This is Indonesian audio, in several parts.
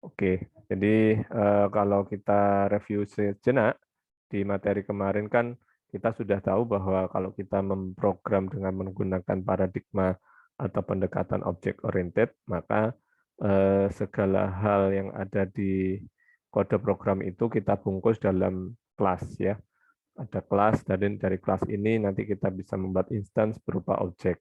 Oke, jadi kalau kita review sejenak di materi kemarin kan kita sudah tahu bahwa kalau kita memprogram dengan menggunakan paradigma atau pendekatan object oriented, maka segala hal yang ada di kode program itu kita bungkus dalam kelas ya. Ada kelas, dan dari kelas ini nanti kita bisa membuat instance berupa objek.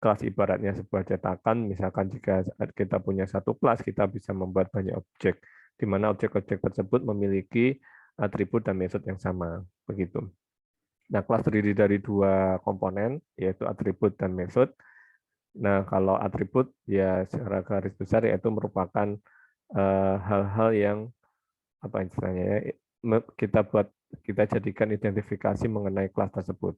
Kelas ibaratnya sebuah cetakan, misalkan jika kita punya satu kelas, kita bisa membuat banyak objek, di mana objek-objek tersebut memiliki atribut dan metode yang sama. Begitu. Nah, kelas terdiri dari dua komponen, yaitu atribut dan metode. Nah, kalau atribut, ya secara garis besar, yaitu merupakan hal-hal yang apa istilahnya ya, kita jadikan identifikasi mengenai kelas tersebut.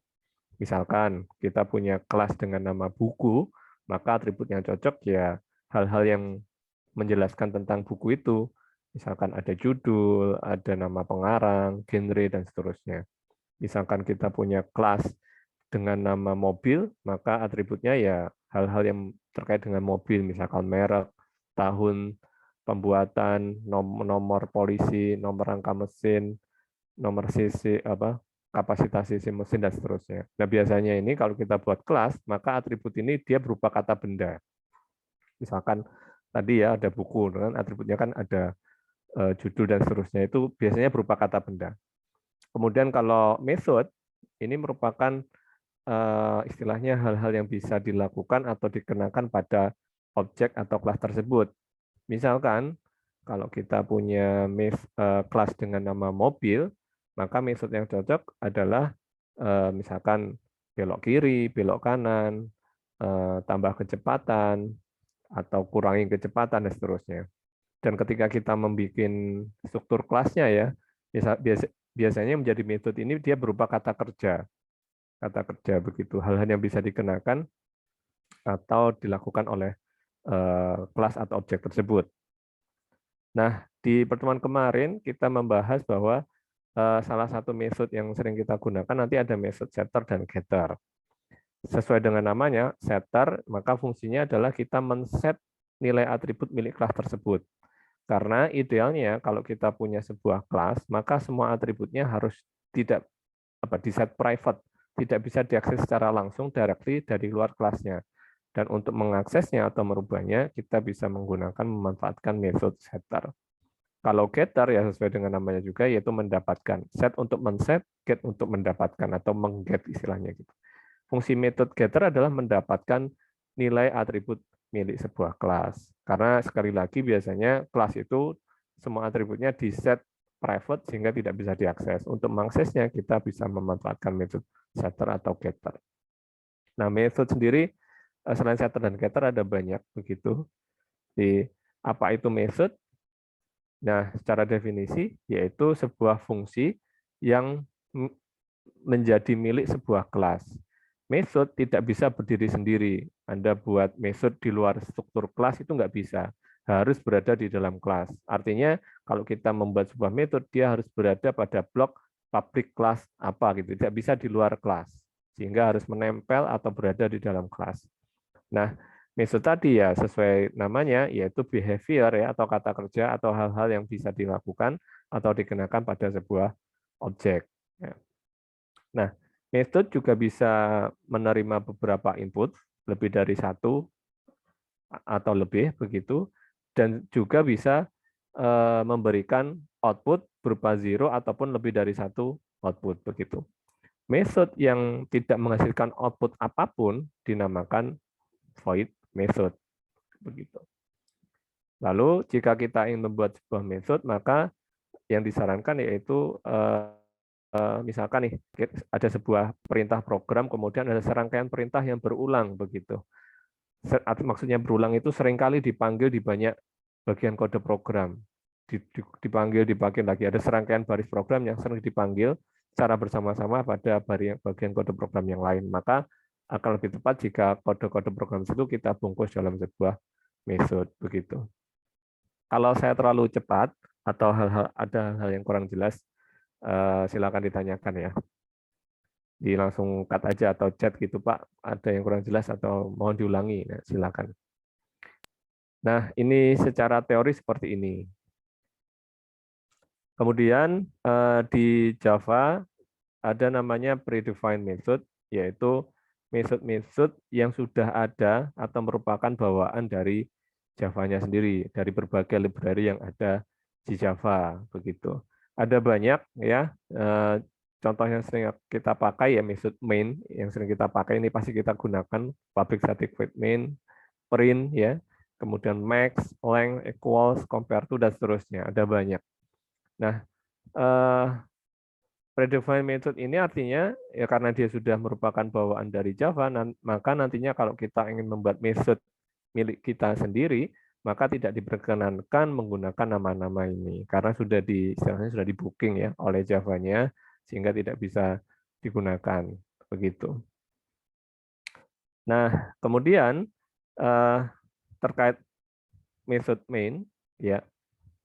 Misalkan kita punya kelas dengan nama buku, maka atribut yang cocok ya hal-hal yang menjelaskan tentang buku itu. Misalkan ada judul, ada nama pengarang, genre, dan seterusnya. Misalkan kita punya kelas dengan nama mobil, maka atributnya ya hal-hal yang terkait dengan mobil, misalkan merek, tahun pembuatan, nomor polisi, nomor rangka mesin, nomor sisi apa kapasitas sisi mesin dan seterusnya. Nah, biasanya ini kalau kita buat kelas, maka atribut ini dia berupa kata benda. Misalkan tadi ya ada buku, kan atributnya kan ada judul dan seterusnya, itu biasanya berupa kata benda. Kemudian kalau method ini merupakan istilahnya hal-hal yang bisa dilakukan atau dikenakan pada objek atau kelas tersebut. Misalkan kalau kita punya kelas dengan nama mobil, maka metode yang cocok adalah misalkan belok kiri, belok kanan, tambah kecepatan, atau kurangi kecepatan, dan seterusnya. Dan ketika kita membuat struktur kelasnya ya, biasanya menjadi metode ini dia berupa kata kerja begitu, hal-hal yang bisa dikenakan atau dilakukan oleh kelas atau objek tersebut. Nah, di pertemuan kemarin kita membahas bahwa salah satu metode yang sering kita gunakan nanti ada metode setter dan getter. Sesuai dengan namanya, setter, maka fungsinya adalah kita men-set nilai atribut milik kelas tersebut. Karena idealnya kalau kita punya sebuah kelas, maka semua atributnya harus tidak di-set private, tidak bisa diakses secara langsung directly dari luar kelasnya. Dan untuk mengaksesnya atau merubahnya, kita bisa memanfaatkan metode setter. Kalau getter ya sesuai dengan namanya juga, yaitu mendapatkan. Set untuk men-set, get untuk mendapatkan atau meng-get istilahnya gitu. Fungsi metode getter adalah mendapatkan nilai atribut milik sebuah kelas. Karena sekali lagi biasanya kelas itu semua atributnya di set private sehingga tidak bisa diakses. Untuk mengaksesnya kita bisa memanfaatkan metode setter atau getter. Nah, metode sendiri selain setter dan getter ada banyak begitu. Di apa itu metode? Nah, secara definisi yaitu sebuah fungsi yang menjadi milik sebuah kelas. Metode tidak bisa berdiri sendiri. Anda buat metode di luar struktur kelas itu nggak bisa. Harus berada di dalam kelas. Artinya kalau kita membuat sebuah metode, dia harus berada pada blok public class apa gitu. Tidak bisa di luar kelas. Sehingga harus menempel atau berada di dalam kelas. Nah, metode tadi ya sesuai namanya yaitu behavior ya atau kata kerja atau hal-hal yang bisa dilakukan atau dikenakan pada sebuah objek. Ya. Nah, metode juga bisa menerima beberapa input, lebih dari satu atau lebih begitu, dan juga bisa memberikan output berupa zero ataupun lebih dari satu output begitu. Metode yang tidak menghasilkan output apapun dinamakan void method begitu. Lalu jika kita ingin membuat sebuah metode, maka yang disarankan yaitu misalkan nih ada sebuah perintah program, kemudian ada serangkaian perintah yang berulang begitu. Maksudnya berulang itu seringkali dipanggil di banyak bagian kode program. Dipanggil lagi. Ada serangkaian baris program yang sering dipanggil secara bersama-sama pada bagian kode program yang lain. Maka akan lebih tepat jika kode-kode program itu kita bungkus dalam sebuah metode begitu. Kalau saya terlalu cepat atau ada hal yang kurang jelas, silakan ditanyakan ya. Langsung cut aja atau chat gitu Pak, ada yang kurang jelas atau mohon diulangi, nah, silakan. Nah, ini secara teori seperti ini. Kemudian di Java ada namanya predefined method, yaitu method-method yang sudah ada atau merupakan bawaan dari Java-nya sendiri, dari berbagai library yang ada di Java, begitu. Ada banyak ya, contoh yang sering kita pakai ya method main, yang sering kita pakai ini pasti kita gunakan public static void main, print ya, kemudian max, length, equals, compare to dan seterusnya. Ada banyak. Nah, predefined method ini artinya ya karena dia sudah merupakan bawaan dari Java, maka nantinya kalau kita ingin membuat method milik kita sendiri, maka tidak diperkenankan menggunakan nama-nama ini karena sudah istilahnya sudah di booking ya oleh Java-nya sehingga tidak bisa digunakan begitu. Nah, kemudian terkait method main ya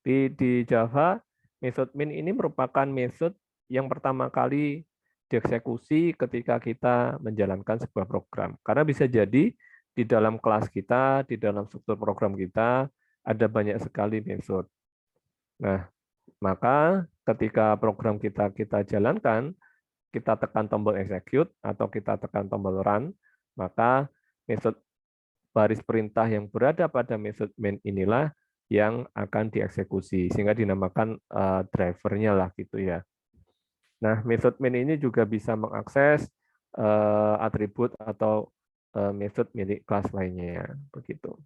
di Java method main ini merupakan method yang pertama kali dieksekusi ketika kita menjalankan sebuah program. Karena bisa jadi di dalam kelas kita, di dalam struktur program kita, ada banyak sekali method. Nah, maka ketika program kita jalankan, kita tekan tombol execute atau kita tekan tombol run, maka method baris perintah yang berada pada method main inilah yang akan dieksekusi, sehingga dinamakan drivernya lah gitu ya. Nah, method main ini juga bisa mengakses atribut atau method milik kelas lainnya, begitu.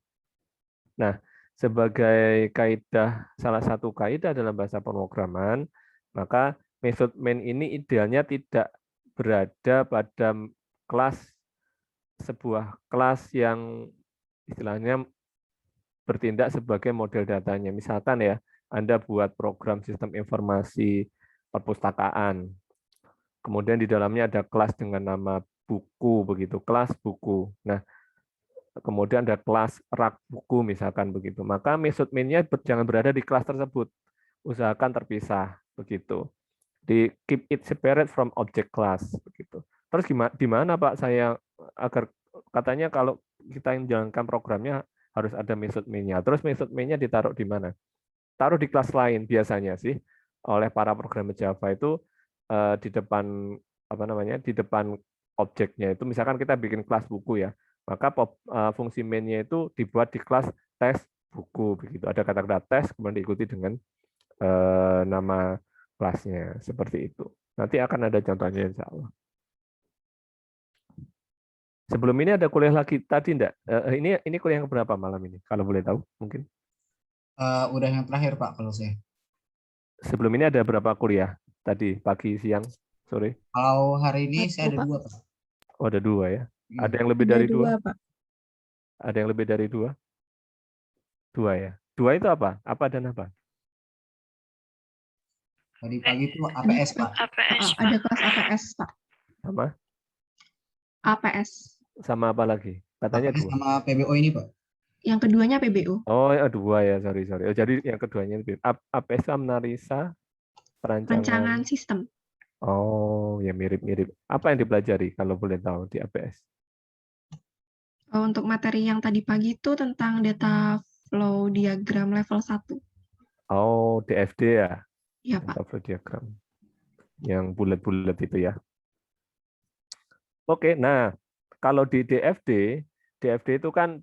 Nah, sebagai kaidah salah satu kaidah dalam bahasa pemrograman, maka method main ini idealnya tidak berada pada kelas sebuah kelas yang istilahnya bertindak sebagai model datanya. Misalkan ya, Anda buat program sistem informasi perpustakaan. Kemudian di dalamnya ada kelas dengan nama buku begitu, kelas buku. Nah, kemudian ada kelas rak buku misalkan begitu. Maka method main-nya jangan berada di kelas tersebut. Usahakan terpisah begitu. Di keep it separate from object class begitu. Terus di mana Pak saya agar katanya kalau kita yang menjalankan programnya harus ada method main-nya. Terus method main-nya ditaruh di mana? Taruh di kelas lain biasanya sih oleh para programmer Java itu di depan apa namanya? Di depan objeknya itu misalkan kita bikin kelas buku ya. Maka fungsi main-nya itu dibuat di kelas tes buku begitu. Ada kata-kata tes kemudian diikuti dengan nama kelasnya seperti itu. Nanti akan ada contohnya insya Allah. Sebelum ini ada kuliah lagi tadi enggak? Ini kuliah yang berapa malam ini? Kalau boleh tahu mungkin. Udah yang terakhir Pak kalau saya. Sebelum ini ada berapa kuliah? Tadi pagi, siang, sore? Kalau hari ini Satu, saya ada Pak. 2 Pak. Oh, ada 2 ya. Ada yang lebih Ada dari 2? 2, Pak. Ada yang lebih dari 2? 2 ya. 2 itu apa? Apa dan apa? Tadi pagi itu APS Pak. Ada kelas APS, Pak. Sama? APS. Sama apa lagi? Katanya APS 2. sama PBO ini Pak. Yang keduanya PBO. Oh, ya 2 ya. Sorry. Oh, jadi yang keduanya lebih. APS Analisa Rancangan sistem. Oh, ya mirip-mirip. Apa yang dipelajari kalau boleh tahu di APS? Untuk materi yang tadi pagi itu tentang data flow diagram level 1. Oh, DFD ya? Iya, Pak. Data flow diagram. Yang bulat-bulat itu ya. Oke, nah kalau di DFD itu kan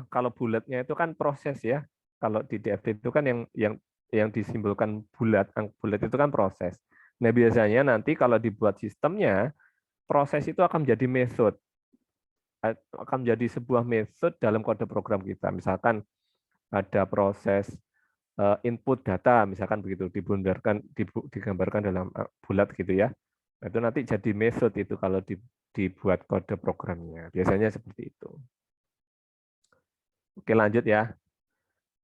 kalau bulatnya itu kan proses ya. Kalau di DFD itu kan yang disimbolkan bulat itu kan proses. Nah, biasanya nanti kalau dibuat sistemnya, proses itu akan menjadi method. Akan menjadi sebuah method dalam kode program kita. Misalkan ada proses input data, misalkan begitu, digambarkan dalam bulat gitu ya. Nah, itu nanti jadi method itu kalau dibuat kode programnya. Biasanya seperti itu. Oke, lanjut ya.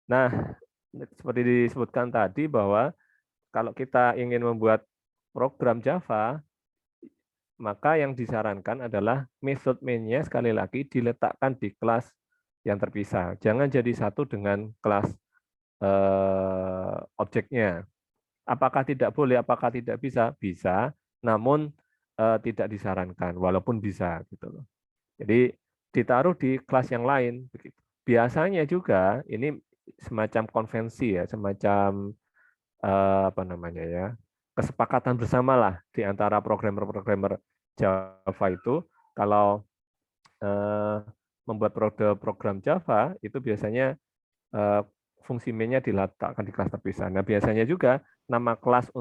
Nah, seperti disebutkan tadi bahwa kalau kita ingin membuat program Java, maka yang disarankan adalah method main-nya sekali lagi diletakkan di kelas yang terpisah. Jangan jadi satu dengan kelas objeknya. Apakah tidak boleh, apakah tidak bisa? Bisa, namun tidak disarankan, walaupun bisa gitu loh. Jadi ditaruh di kelas yang lain begitu. biasanya juga ini semacam konvensi ya, semacam apa namanya ya, kesepakatan bersama lah di antara programmer-programmer Java itu kalau membuat program Java itu biasanya fungsi main-nya diletakkan di kelas terpisah. Nah, biasanya juga nama kelas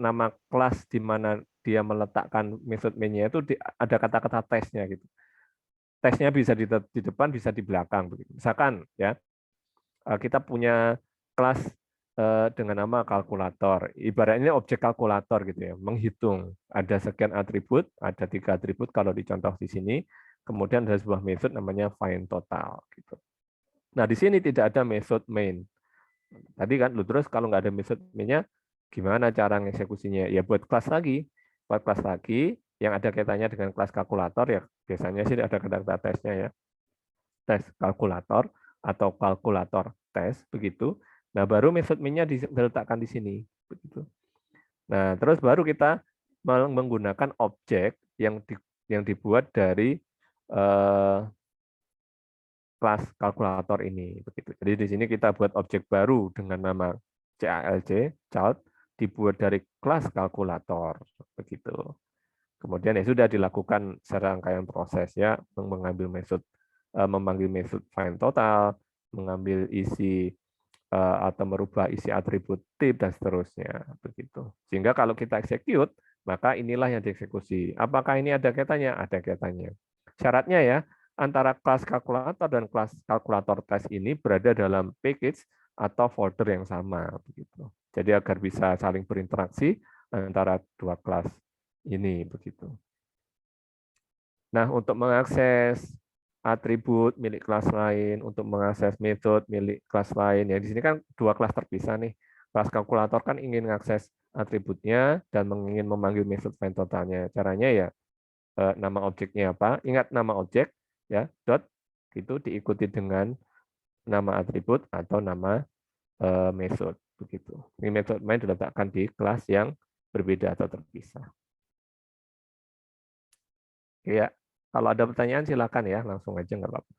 nama kelas di mana dia meletakkan method main-nya itu ada kata-kata tesnya gitu. Tesnya bisa di depan, bisa di belakang begitu. Misalkan ya, kita punya kelas dengan nama kalkulator. Ibaratnya objek kalkulator gitu ya, menghitung. Ada sekian atribut, ada 3 atribut kalau dicontoh di sini. Kemudian ada sebuah method namanya find total gitu. Nah, di sini tidak ada method main. Tadi kan, terus kalau nggak ada method main-nya, gimana cara mengeksekusinya? Ya buat kelas lagi. Buat kelas lagi, yang ada kaitannya dengan kelas kalkulator, ya biasanya sih ada kata-kata tesnya ya. Tes kalkulator atau kalkulator tes, begitu. Nah, baru method main-nya diletakkan di sini. Begitu. Nah, terus baru kita menggunakan objek yang dibuat dari kelas kalkulator ini begitu. Jadi di sini kita buat objek baru dengan nama CALC, child, dibuat dari kelas kalkulator begitu. Kemudian ya sudah dilakukan serangkaian proses ya, memanggil method find total, mengambil isi atau merubah isi atribut tip dan seterusnya begitu. Sehingga kalau kita execute, maka inilah yang dieksekusi. Apakah ini ada kaitannya? Ada kaitannya. Syaratnya ya, antara kelas kalkulator dan kelas kalkulator tes ini berada dalam package atau folder yang sama begitu. Jadi agar bisa saling berinteraksi antara dua kelas ini begitu. Nah, untuk mengakses atribut milik kelas lain, untuk mengakses metode milik kelas lain, ya di sini kan dua kelas terpisah nih. Kelas kalkulator kan ingin mengakses atributnya dan ingin memanggil method find totalnya. Caranya ya nama objeknya apa? Ingat nama objek ya, dot itu diikuti dengan nama atribut atau nama method begitu. Ini method main diletakkan di kelas yang berbeda atau terpisah. Ya, kalau ada pertanyaan silakan ya, langsung aja nggak apa-apa.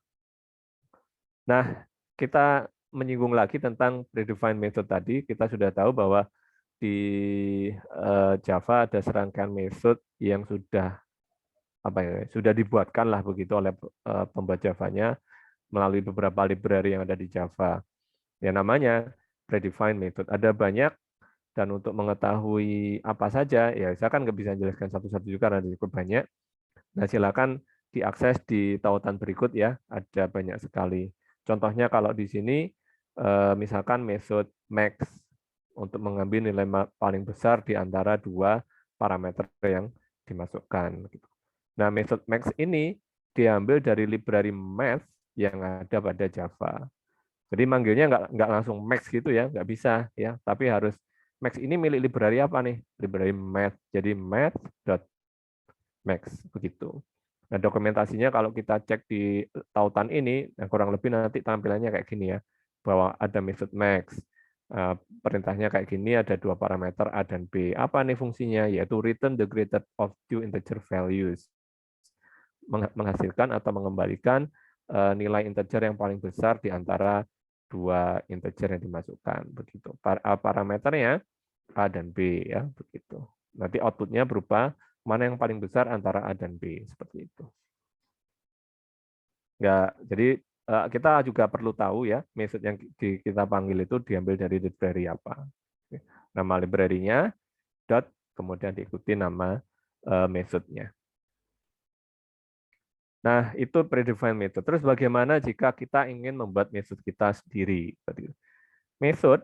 Nah, kita menyinggung lagi tentang predefined method tadi. Kita sudah tahu bahwa di Java ada serangkaian method yang sudah dibuatkan lah begitu oleh pembuat Javanya melalui beberapa library yang ada di Java. Ya namanya predefined method. Ada banyak dan untuk mengetahui apa saja, ya saya kan nggak bisa menjelaskan satu-satu juga karena cukup banyak. Nah silakan diakses di tautan berikut ya, ada banyak sekali. Contohnya kalau di sini, misalkan method max untuk mengambil nilai paling besar di antara dua parameter yang dimasukkan. Nah, method max ini diambil dari library math yang ada pada Java. Jadi manggilnya nggak langsung max gitu ya, nggak bisa ya, tapi harus max ini milik library apa nih? Library math. Jadi math.max begitu. Nah, dokumentasinya kalau kita cek di tautan ini, nah kurang lebih nanti tampilannya kayak gini ya, bahwa ada method max. Perintahnya kayak gini, ada dua parameter A dan B. Apa nih fungsinya? Yaitu return the greater of two integer values. Menghasilkan atau mengembalikan nilai integer yang paling besar di antara dua integer yang dimasukkan. Begitu. Parameternya A dan B ya, begitu. Nanti outputnya berupa mana yang paling besar antara A dan B, seperti itu. Ya, jadi kita juga perlu tahu ya, method yang kita panggil itu diambil dari library apa. Nama library-nya, dot, kemudian diikuti nama methodnya. Nah, itu predefined method. Terus bagaimana jika kita ingin membuat method kita sendiri? Method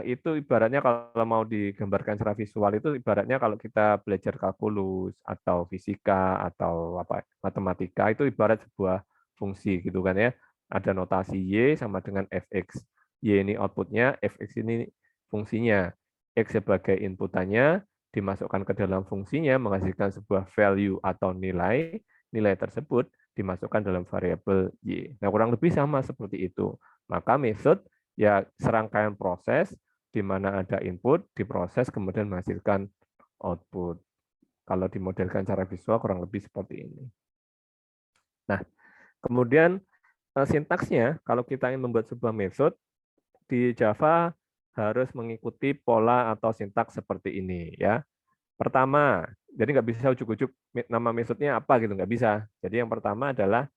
itu ibaratnya kalau mau digambarkan secara visual itu ibaratnya kalau kita belajar kalkulus atau fisika atau apa matematika itu ibarat sebuah fungsi gitu kan ya. Ada notasi y sama dengan fx. Y ini outputnya, fx ini fungsinya. X sebagai inputannya dimasukkan ke dalam fungsinya menghasilkan sebuah value atau nilai. Nilai tersebut dimasukkan dalam variabel y. Nah, kurang lebih sama seperti itu. Maka method ya serangkaian proses di mana ada input, diproses, kemudian menghasilkan output. Kalau dimodelkan secara visual kurang lebih seperti ini. Nah, kemudian sintaksnya, kalau kita ingin membuat sebuah metode, di Java harus mengikuti pola atau sintaks seperti ini. Ya. Pertama, jadi nggak bisa ujuk-ujuk nama metodenya apa gitu, nggak bisa. Jadi yang pertama adalah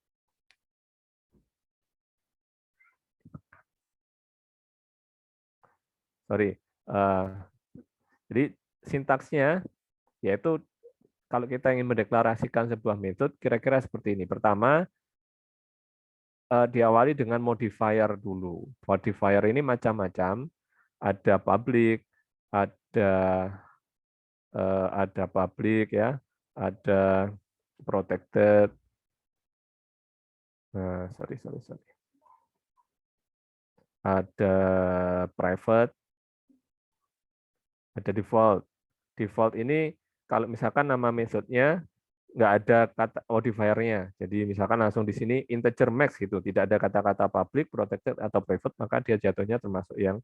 jadi sintaksnya yaitu kalau kita ingin mendeklarasikan sebuah metode kira-kira seperti ini. Pertama, diawali dengan modifier dulu. Modifier ini macam-macam, ada public, ada public ya, ada protected. Nah, sorry. Ada private, ada default. Default ini kalau misalkan nama metodenya nggak ada kata modifiernya, jadi misalkan langsung di sini integer max gitu, tidak ada kata-kata public, protected atau private, maka dia jatuhnya termasuk yang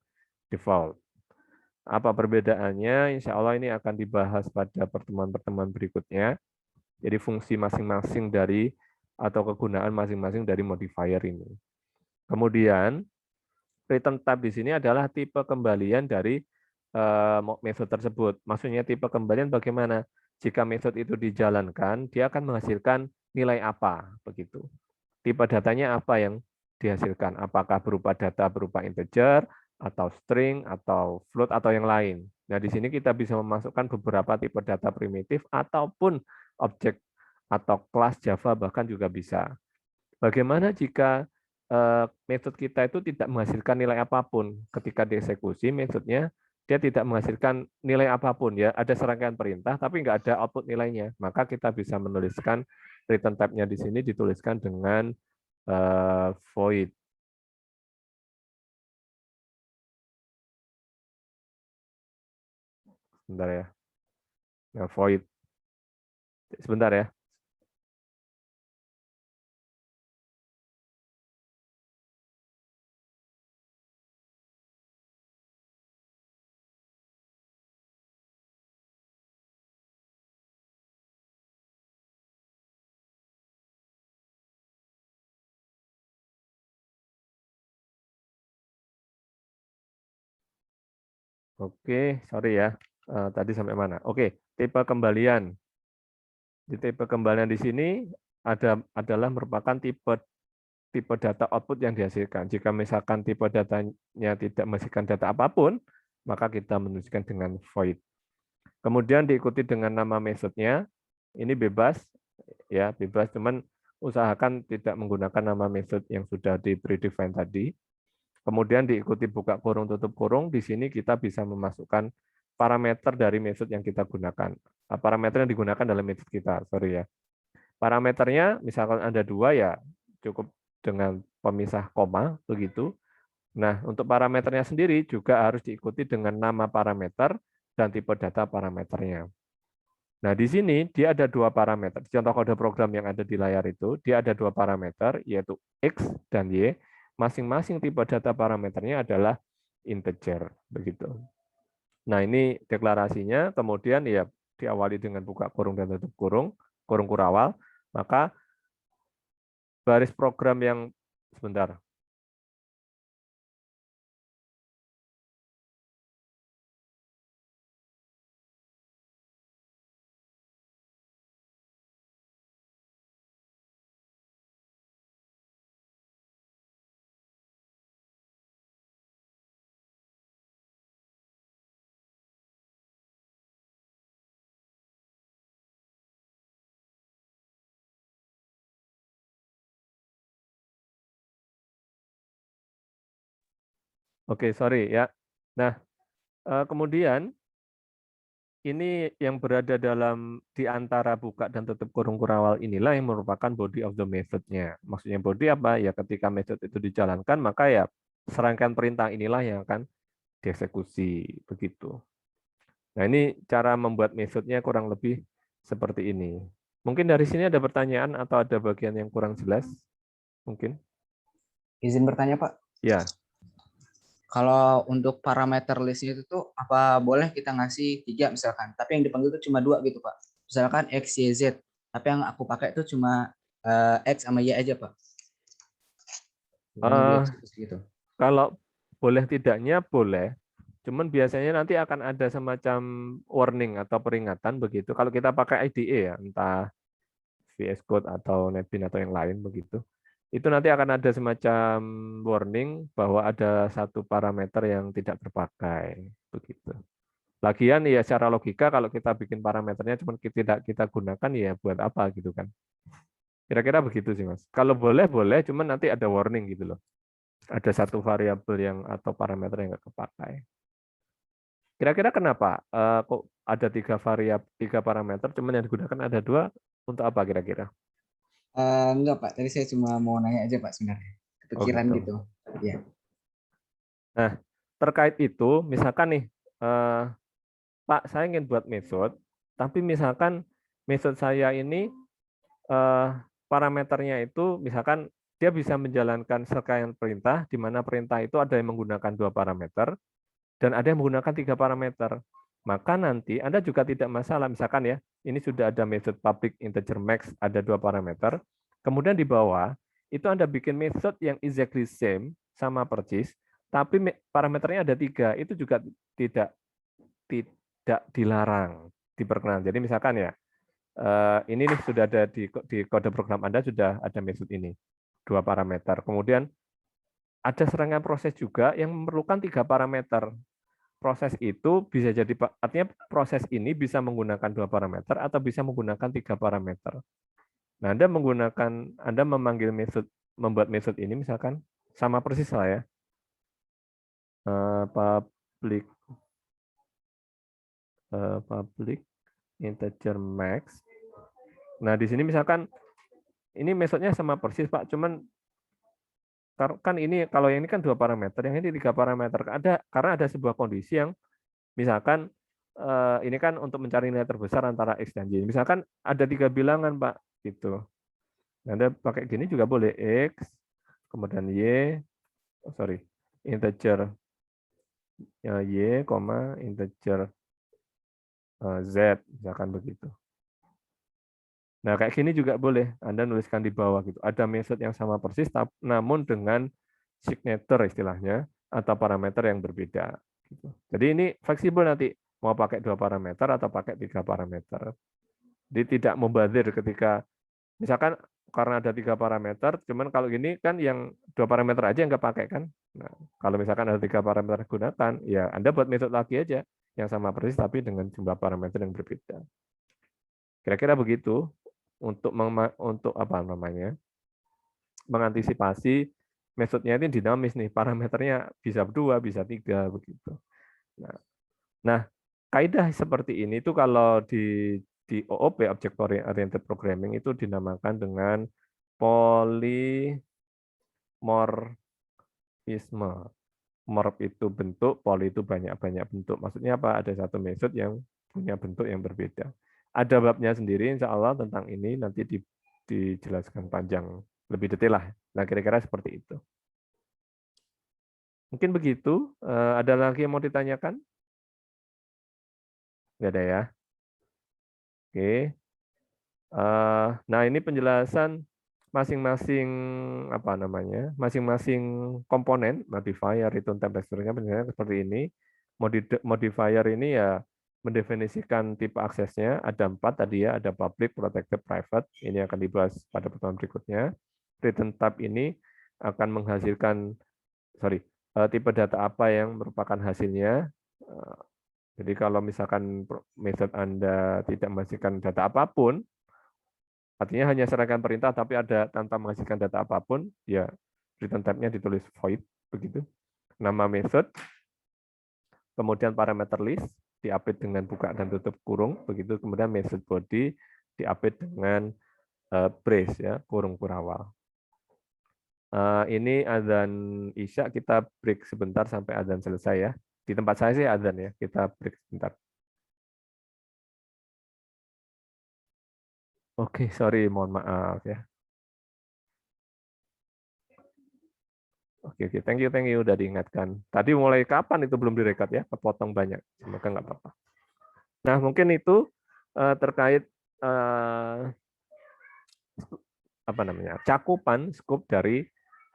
default. Apa perbedaannya? Insya Allah ini akan dibahas pada pertemuan-pertemuan berikutnya. Jadi fungsi masing-masing dari atau kegunaan masing-masing dari modifier ini. Kemudian return type di sini adalah tipe kembalian dari metode tersebut. Maksudnya tipe kembalian bagaimana? Jika metode itu dijalankan, dia akan menghasilkan nilai apa, begitu. Tipe datanya apa yang dihasilkan? Apakah berupa data berupa integer, atau string, atau float, atau yang lain. Nah, di sini kita bisa memasukkan beberapa tipe data primitif ataupun objek atau kelas Java bahkan juga bisa. Bagaimana jika metode kita itu tidak menghasilkan nilai apapun ketika dieksekusi metodenya? Dia tidak menghasilkan nilai apapun, ya ada serangkaian perintah tapi nggak ada output nilainya, maka kita bisa menuliskan return type-nya di sini dituliskan dengan void. Sebentar ya. Nah, void. Sebentar ya. Oke, sorry ya. Tadi sampai mana? Oke, tipe kembalian. Di tipe kembalian di sini adalah merupakan tipe data output yang dihasilkan. Jika misalkan tipe datanya tidak menghasilkan data apapun, maka kita menuliskan dengan void. Kemudian diikuti dengan nama metodenya. Ini bebas, ya bebas. Cuman usahakan tidak menggunakan nama metode yang sudah di predefine tadi. Kemudian diikuti buka kurung tutup kurung. Di sini kita bisa memasukkan parameter dari metode yang kita gunakan. Parameter yang digunakan dalam metode kita, sorry ya. Parameternya misalkan ada 2 ya cukup dengan pemisah koma begitu. Nah, untuk parameternya sendiri juga harus diikuti dengan nama parameter dan tipe data parameternya. Nah, di sini dia ada 2 parameter. Contoh kode program yang ada di layar itu, dia ada 2 parameter, yaitu X dan Y. Masing-masing tipe data parameternya adalah integer. Begitu. Nah, ini deklarasinya, kemudian ya diawali dengan buka kurung dan tutup kurung, kurung kurawal, maka baris program yang, sebentar. Oke, sorry ya. Nah, kemudian ini yang berada di antara buka dan tutup kurung kurawal inilah yang merupakan body of the method-nya. Maksudnya body apa? Ya ketika method itu dijalankan, maka ya serangkaian perintah inilah yang akan dieksekusi. Begitu. Nah, ini cara membuat metode-nya kurang lebih seperti ini. Mungkin dari sini ada pertanyaan atau ada bagian yang kurang jelas? Mungkin. Izin bertanya, Pak. Ya. Kalau untuk parameter listnya itu tuh apa boleh kita ngasih 3 misalkan, tapi yang dipanggil tuh cuma 2 gitu, Pak. Misalkan X, Y, Z. Tapi yang aku pakai tuh cuma X sama Y aja, Pak. Ini Eh, dieksekusi gitu. kalau boleh tidaknya boleh, cuman biasanya nanti akan ada semacam warning atau peringatan begitu. Kalau kita pakai IDE ya, entah VS Code atau NetBeans atau yang lain begitu. Itu nanti akan ada semacam warning bahwa ada satu parameter yang tidak terpakai begitu. Lagian ya secara logika kalau kita bikin parameternya cuma tidak kita gunakan ya buat apa gitu kan. Kira-kira begitu sih Mas. Kalau boleh boleh, cuman nanti ada warning gitu loh. Ada satu variabel yang atau parameter yang nggak kepakai. Kira-kira kenapa kok ada tiga parameter, cuman yang digunakan ada dua, untuk apa kira-kira? Enggak Pak, tadi saya cuma mau nanya aja Pak sebenarnya. Oh Kepikiran gitu. gitu. Iya. Nah, terkait itu, misalkan nih, Pak, saya ingin buat metode, tapi misalkan metode saya ini parameternya itu, misalkan dia bisa menjalankan serangkaian perintah, di mana perintah itu ada yang menggunakan dua parameter, dan ada yang menggunakan tiga parameter. Maka nanti Anda juga tidak masalah, misalkan ya, ini sudah ada method public integer max, ada dua parameter, kemudian di bawah, itu Anda bikin method yang exactly same, sama persis, tapi parameternya ada tiga, itu juga tidak dilarang, diperkenan. Jadi misalkan ya, ini nih sudah ada di kode program Anda sudah ada method ini, dua parameter. Kemudian ada serangkaian proses juga yang memerlukan tiga parameter. Proses itu bisa jadi, artinya proses ini bisa menggunakan dua parameter atau bisa menggunakan tiga parameter. Nah, Anda memanggil method, membuat method ini misalkan sama persis lah ya, public integer max. Nah, di sini misalkan ini metodenya sama persis Pak, cuman kan ini kalau yang ini kan dua parameter, yang ini tiga parameter. Karena ada sebuah kondisi yang misalkan ini kan untuk mencari nilai terbesar antara X dan Y. Misalkan ada tiga bilangan, Pak, gitu. Anda pakai gini juga boleh, X, kemudian Y, integer Y, integer Z, misalkan begitu. Nah, kayak gini juga boleh. Anda nuliskan di bawah gitu. Ada method yang sama persis, namun dengan signature istilahnya, atau parameter yang berbeda. Gitu. Jadi ini fleksibel nanti, mau pakai dua parameter atau pakai tiga parameter. Jadi tidak membazir ketika, misalkan karena ada tiga parameter, cuman kalau gini kan yang dua parameter aja yang nggak pakai kan. Nah, kalau misalkan ada tiga parameter gunakan, ya Anda buat metode lagi aja, yang sama persis tapi dengan jumlah parameter yang berbeda. Kira-kira begitu untuk apa namanya, mengantisipasi metodenya ini dinamis nih, parameternya bisa dua, bisa tiga begitu. Nah, kaidah seperti ini itu kalau di OOP, Object Oriented Programming, itu dinamakan dengan polimorfisme. Morf itu bentuk, poly itu banyak-banyak bentuk. Maksudnya apa? Ada satu metode yang punya bentuk yang berbeda. Ada babnya sendiri, insya Allah tentang ini nanti dijelaskan panjang, lebih detail lah. Nah, kira-kira seperti itu. Mungkin begitu. Ada lagi yang mau ditanyakan? Nggak ada ya? Oke. Nah, ini penjelasan masing-masing apa namanya, masing-masing komponen modifier, return type, teksturnya penjelasannya seperti ini. Modifier ini ya mendefinisikan tipe aksesnya, ada 4 tadi ya, ada public, protected, private. Ini akan dibahas pada pertemuan berikutnya. Return type ini akan menghasilkan, tipe data apa yang merupakan hasilnya. Jadi kalau misalkan method Anda tidak menghasilkan data apapun, artinya hanya serangkaian perintah tapi ada tanpa menghasilkan data apapun, ya return type-nya ditulis void begitu. Nama method, kemudian parameter list diupdate dengan buka dan tutup kurung begitu, kemudian method body diupdate dengan brace ya, kurung kurawal. Ini azan Isya, kita break sebentar sampai azan selesai ya. Di tempat saya sih azan ya, kita break sebentar. Oke, sorry, mohon maaf ya. Oke, thank you, udah diingatkan. Tadi mulai kapan itu belum direkod ya, kepotong banyak. Semoga nggak apa-apa. Nah, mungkin itu terkait apa namanya, cakupan scope dari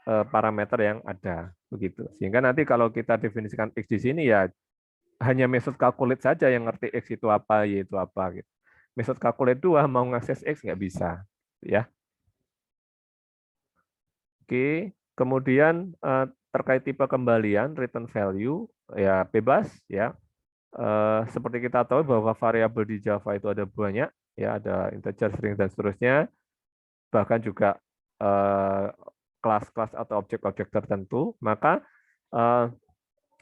parameter yang ada begitu. Sehingga nanti kalau kita definisikan X di sini ya hanya metode calculate saja yang ngerti X itu apa, Y itu apa gitu. Metode calculate 2 mau ngakses X nggak bisa ya. Oke, kemudian terkait tipe kembalian return value ya bebas ya. Seperti kita tahu bahwa variabel di Java itu ada banyak ya, ada integer, string dan seterusnya. Bahkan juga kelas-kelas atau objek-objek tertentu, maka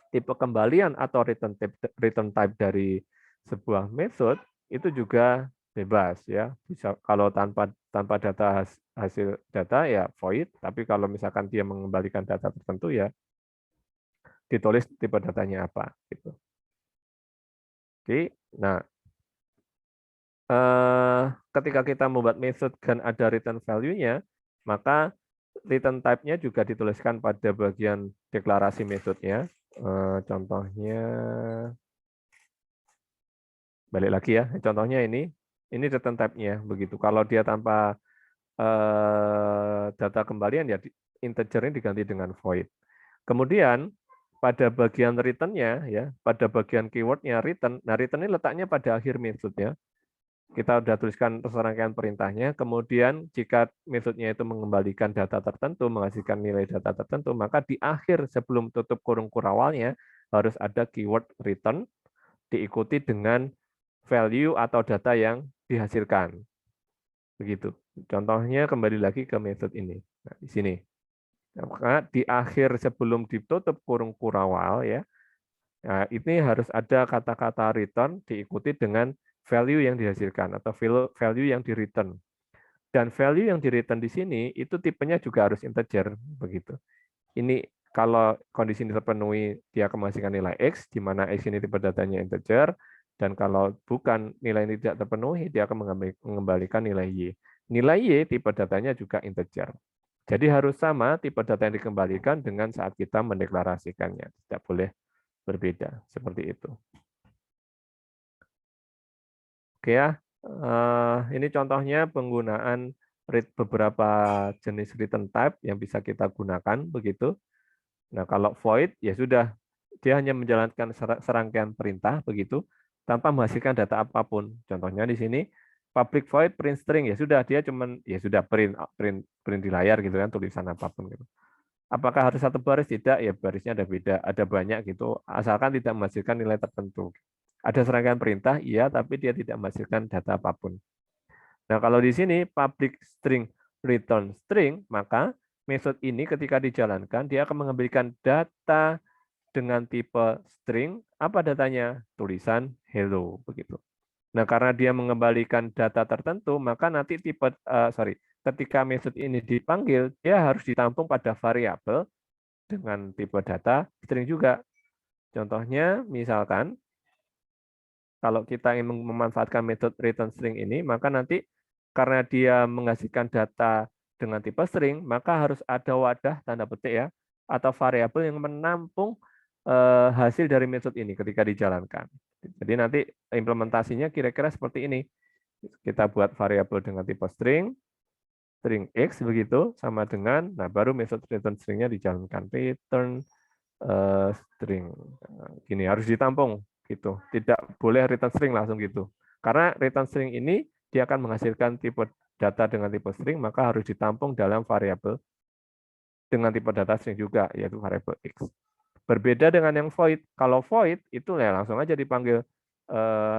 tipe kembalian atau return type dari sebuah method itu juga bebas ya. Bisa kalau tanpa data hasil data ya void, tapi kalau misalkan dia mengembalikan data tertentu ya ditulis tipe datanya apa gitu. Oke, nah ketika kita membuat method dan ada return value-nya, maka return type-nya juga dituliskan pada bagian deklarasi metodenya. Contohnya, balik lagi ya, contohnya ini return type-nya begitu. Kalau dia tanpa data kembalian ya integer-nya diganti dengan void. Kemudian pada bagian return-nya ya, pada bagian keyword-nya return. Nah, return ini letaknya pada akhir metode-nya. Kita sudah tuliskan serangkaian perintahnya, kemudian jika metodenya itu mengembalikan data tertentu, menghasilkan nilai data tertentu, maka di akhir sebelum tutup kurung kurawalnya harus ada keyword return diikuti dengan value atau data yang dihasilkan. Begitu. Contohnya kembali lagi ke metode ini. Nah, di sini. Nah, maka di akhir sebelum ditutup kurung kurawal ya, nah, ini harus ada kata-kata return diikuti dengan value yang dihasilkan atau value yang di return. Dan value yang di return di sini itu tipenya juga harus integer begitu. Ini kalau kondisi ini terpenuhi dia akan menghasilkan nilai X, di mana X ini tipe datanya integer, dan kalau bukan nilai ini tidak terpenuhi dia akan mengembalikan nilai Y. Nilai Y tipe datanya juga integer. Jadi harus sama tipe data yang dikembalikan dengan saat kita mendeklarasikannya. Tidak boleh berbeda seperti itu. Oke ya, ini contohnya penggunaan beberapa jenis return type yang bisa kita gunakan begitu. Nah, kalau void ya sudah dia hanya menjalankan serangkaian perintah begitu tanpa menghasilkan data apapun. Contohnya di sini public void print string ya sudah dia cuman ya sudah print di layar gitu kan tulisan apapun gitu. Apakah harus satu baris? Tidak, ya barisnya ada beda, ada banyak gitu, asalkan tidak menghasilkan nilai tertentu. Ada serangkaian perintah, iya, tapi dia tidak menghasilkan data apapun. Nah, kalau di sini public string return string, maka metode ini ketika dijalankan, dia akan mengambilkan data dengan tipe string. Apa datanya? Tulisan hello, begitu. Nah, karena dia mengembalikan data tertentu, maka nanti ketika metode ini dipanggil, dia harus ditampung pada variabel dengan tipe data string juga. Contohnya, misalkan kalau kita ingin memanfaatkan metode return string ini, maka nanti karena dia menghasilkan data dengan tipe string, maka harus ada wadah tanda petik ya, atau variabel yang menampung hasil dari metode ini ketika dijalankan. Jadi nanti implementasinya kira-kira seperti ini. Kita buat variabel dengan tipe string X begitu, sama dengan, nah baru metode return string-nya dijalankan. Return string. Gini, harus ditampung gitu. Tidak boleh return string langsung gitu. Karena return string ini dia akan menghasilkan tipe data dengan tipe string, maka harus ditampung dalam variabel dengan tipe data string juga, yaitu variabel X. Berbeda dengan yang void. Kalau void itu ya langsung aja dipanggil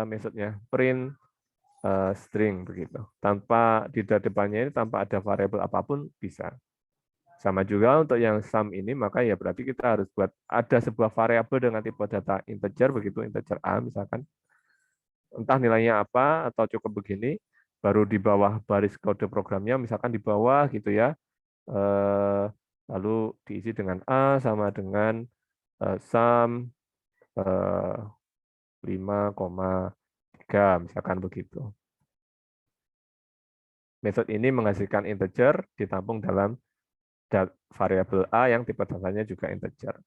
metodenya print string begitu. Tanpa di depannya ini tanpa ada variabel apapun bisa. Sama juga untuk yang sum ini, maka ya berarti kita harus buat ada sebuah variabel dengan tipe data integer begitu, integer A misalkan. Entah nilainya apa atau cukup begini, baru di bawah baris kode programnya misalkan di bawah gitu ya. Lalu diisi dengan A sama dengan sum 5,3 misalkan begitu. Metode ini menghasilkan integer ditampung dalam variabel A yang tipe datanya juga integer.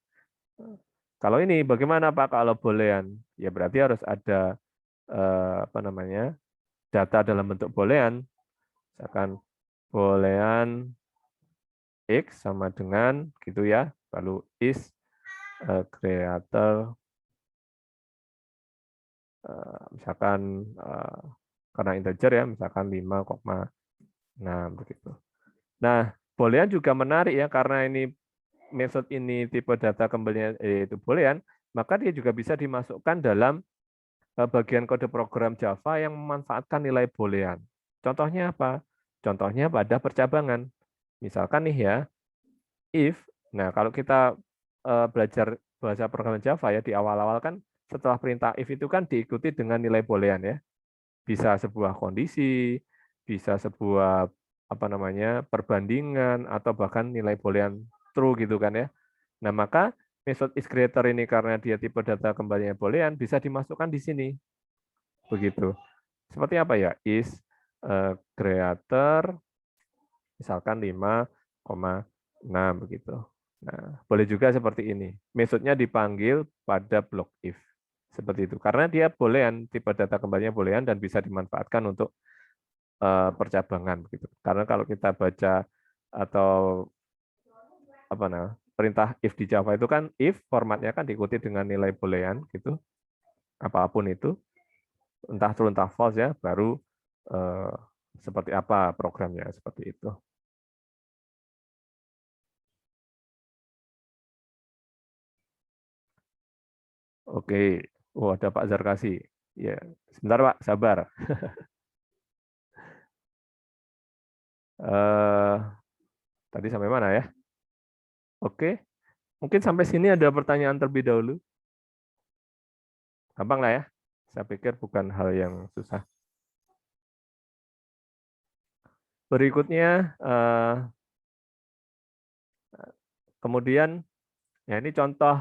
Kalau ini bagaimana Pak kalau boolean? Ya berarti harus ada data dalam bentuk boolean. Misalkan boolean X sama dengan gitu ya, lalu is creator misalkan karena integer ya, misalkan 5,6 begitu. Nah, boolean juga menarik ya, karena ini metode ini tipe data kembalinya yaitu boolean, maka dia juga bisa dimasukkan dalam bagian kode program Java yang memanfaatkan nilai boolean. Contohnya apa? Contohnya pada percabangan. Misalkan nih ya, if, nah kalau kita belajar bahasa programan Java ya di awal-awal kan setelah perintah if itu kan diikuti dengan nilai boolean ya. Bisa sebuah kondisi, bisa sebuah apa namanya perbandingan atau bahkan nilai boolean true gitu kan ya. Nah, maka metode isCreator ini karena dia tipe data kembalinya boolean bisa dimasukkan di sini. Begitu. Seperti apa ya? Is creator misalkan 5,6 begitu. Nah, boleh juga seperti ini. Metodenya dipanggil pada block if. Seperti itu. Karena dia boolean, tipe data kembalinya boolean dan bisa dimanfaatkan untuk percabangan begitu. Karena kalau kita baca atau apa namanya perintah if di Java itu kan if formatnya kan diikuti dengan nilai boolean gitu. Apapun itu, entah true entah false ya, baru seperti apa programnya seperti itu. Oke, oh ada Pak Zarkasi. Ya, sebentar Pak, sabar. Tadi sampai mana ya? Oke, mungkin sampai sini ada pertanyaan terlebih dahulu. Gampang lah ya. Saya pikir bukan hal yang susah. Berikutnya, kemudian ya ini contoh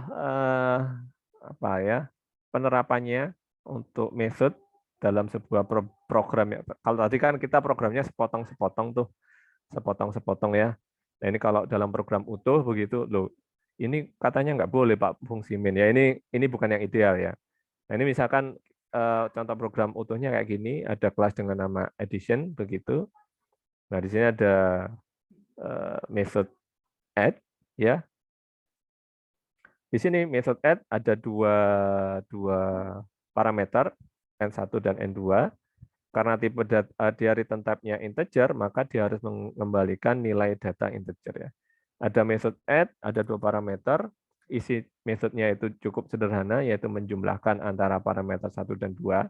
apa ya penerapannya untuk method dalam sebuah program ya. Kalau tadi kan kita programnya sepotong-sepotong tuh, sepotong-sepotong ya. Nah ini kalau dalam program utuh begitu, loh ini katanya nggak boleh Pak fungsi main ya. Ini bukan yang ideal ya. Nah ini misalkan contoh program utuhnya kayak gini, ada kelas dengan nama addition begitu. Nah di sini ada method add ya. Di sini method add ada dua parameter N1 dan N2. Karena tipe dia return type-nya integer, maka dia harus mengembalikan nilai data integer ya. Ada method add, ada dua parameter. Isi metodenya itu cukup sederhana, yaitu menjumlahkan antara parameter 1 dan 2,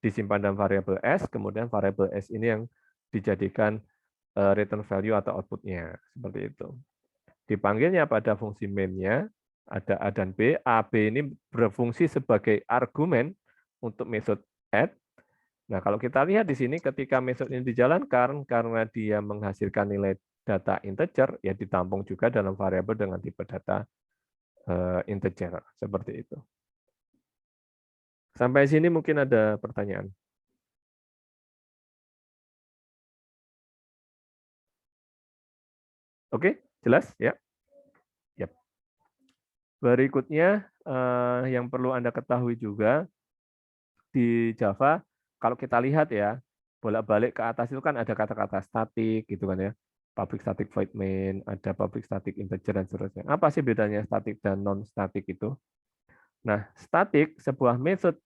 disimpan dalam variabel S, kemudian variabel S ini yang dijadikan return value atau output-nya. Seperti itu. Dipanggilnya pada fungsi main-nya, ada A dan B. A, B ini berfungsi sebagai argumen untuk method add. Nah, kalau kita lihat di sini ketika metode ini dijalankan, karena dia menghasilkan nilai data integer, ya ditampung juga dalam variabel dengan tipe data integer. Seperti itu. Sampai sini mungkin ada pertanyaan. Oke, jelas? Ya. Yep. Berikutnya, yang perlu Anda ketahui juga, di Java, kalau kita lihat ya, bolak-balik ke atas itu kan ada kata-kata static gitu kan ya. Public static void main, ada public static integer dan seterusnya. Apa sih bedanya static dan non static itu? Nah, static sebuah method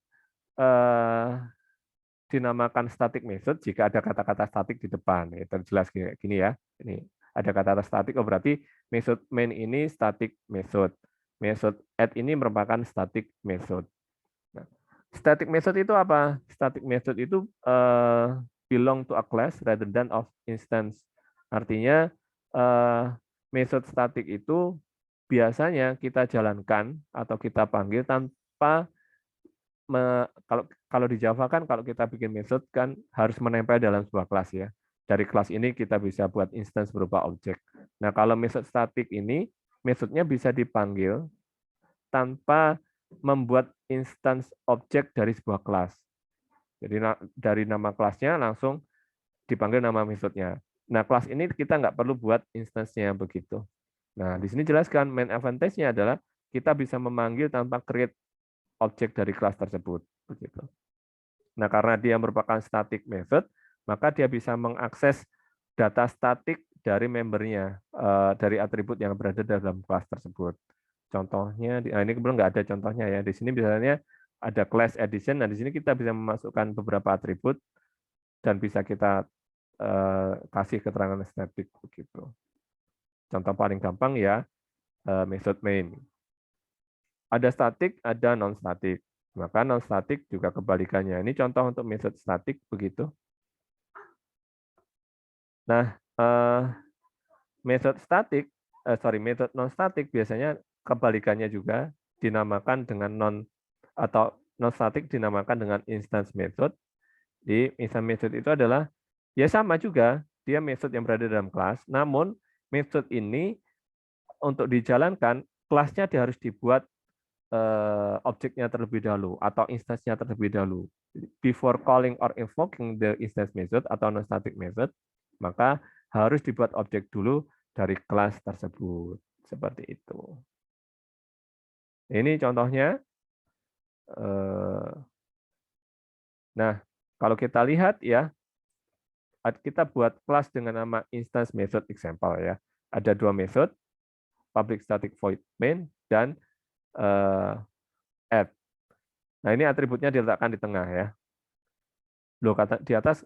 dinamakan static method jika ada kata-kata static di depan. Ya, terjelas gini ya. Ini ada kata-kata static, oh berarti method main ini static method. Method add ini merupakan static method. Nah, static method itu apa? Static method itu belong to a class rather than of instance. Artinya method static itu biasanya kita jalankan atau kita panggil tanpa kalau di Java kan kalau kita bikin method kan harus menempel dalam sebuah kelas ya. Dari kelas ini kita bisa buat instance berupa objek. Nah, kalau method static ini metodenya bisa dipanggil tanpa membuat instance objek dari sebuah kelas. Jadi dari nama kelasnya langsung dipanggil nama metodenya. Nah, kelas ini kita nggak perlu buat instance-nya begitu. Nah, di sini jelaskan main advantage-nya adalah kita bisa memanggil tanpa create objek dari kelas tersebut. Begitu. Nah, karena dia merupakan static method, maka dia bisa mengakses data statik dari membernya, dari atribut yang berada dalam kelas tersebut. Contohnya, ini kebetulan nggak ada contohnya ya. Di sini misalnya ada class edition, nah di sini kita bisa memasukkan beberapa atribut dan bisa kita kasih keterangan static begitu. Contoh paling gampang ya method main. Ada static, ada non-static. Maka non-static juga kebalikannya. Ini contoh untuk method static begitu. Nah, method static, method non-static biasanya kebalikannya juga dinamakan dengan non-static dinamakan dengan instance method. Di instance method itu adalah ya sama juga, dia method yang berada dalam kelas, namun method ini untuk dijalankan kelasnya dia harus dibuat objeknya terlebih dahulu atau instance-nya terlebih dahulu. Before calling or invoking the instance method atau non-static method, maka harus dibuat objek dulu dari kelas tersebut. Seperti itu. Ini contohnya. Nah, kalau kita lihat ya, kita buat kelas dengan nama instance method example ya. Ada dua metode, public static void main dan add. Nah, ini atributnya diletakkan di tengah ya. Loh, kata di atas,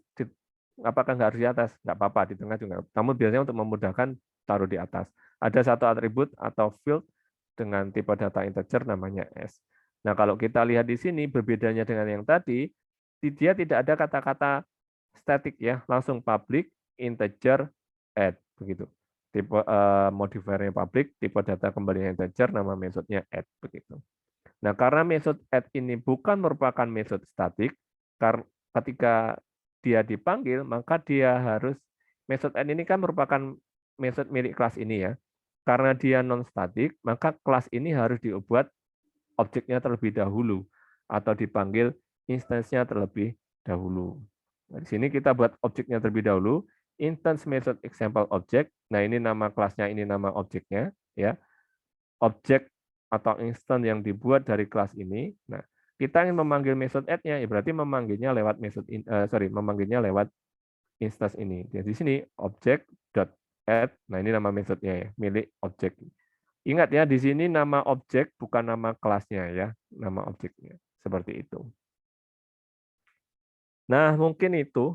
apakah nggak harus di atas? Nggak apa-apa, di tengah juga. Namun biasanya untuk memudahkan, taruh di atas. Ada satu atribut atau field dengan tipe data integer namanya S. Nah, kalau kita lihat di sini, berbedanya dengan yang tadi, dia tidak ada kata-kata static ya, langsung public, integer, add. Begitu. Tipe modifiernya public, tipe data kembalinya integer, nama metodenya add. Begitu. Nah, karena metode add ini bukan merupakan metode statik, karena ketika dia dipanggil, maka dia harus, metode add ini kan merupakan metode milik kelas ini ya. Karena dia non-statik, maka kelas ini harus dibuat objeknya terlebih dahulu, atau dipanggil instance-nya terlebih dahulu. Nah, di sini kita buat objeknya terlebih dahulu, instance method example object. Nah, ini nama kelasnya, ini nama objeknya ya. Objek atau instance yang dibuat dari kelas ini. Nah, kita ingin memanggil method add-nya, ya berarti memanggilnya lewat memanggilnya lewat instance ini. Jadi di sini object.add. Nah, ini nama metodenya ya, milik objek. Ingat ya, di sini nama objek bukan nama kelasnya ya, nama objeknya. Seperti itu. Nah, mungkin itu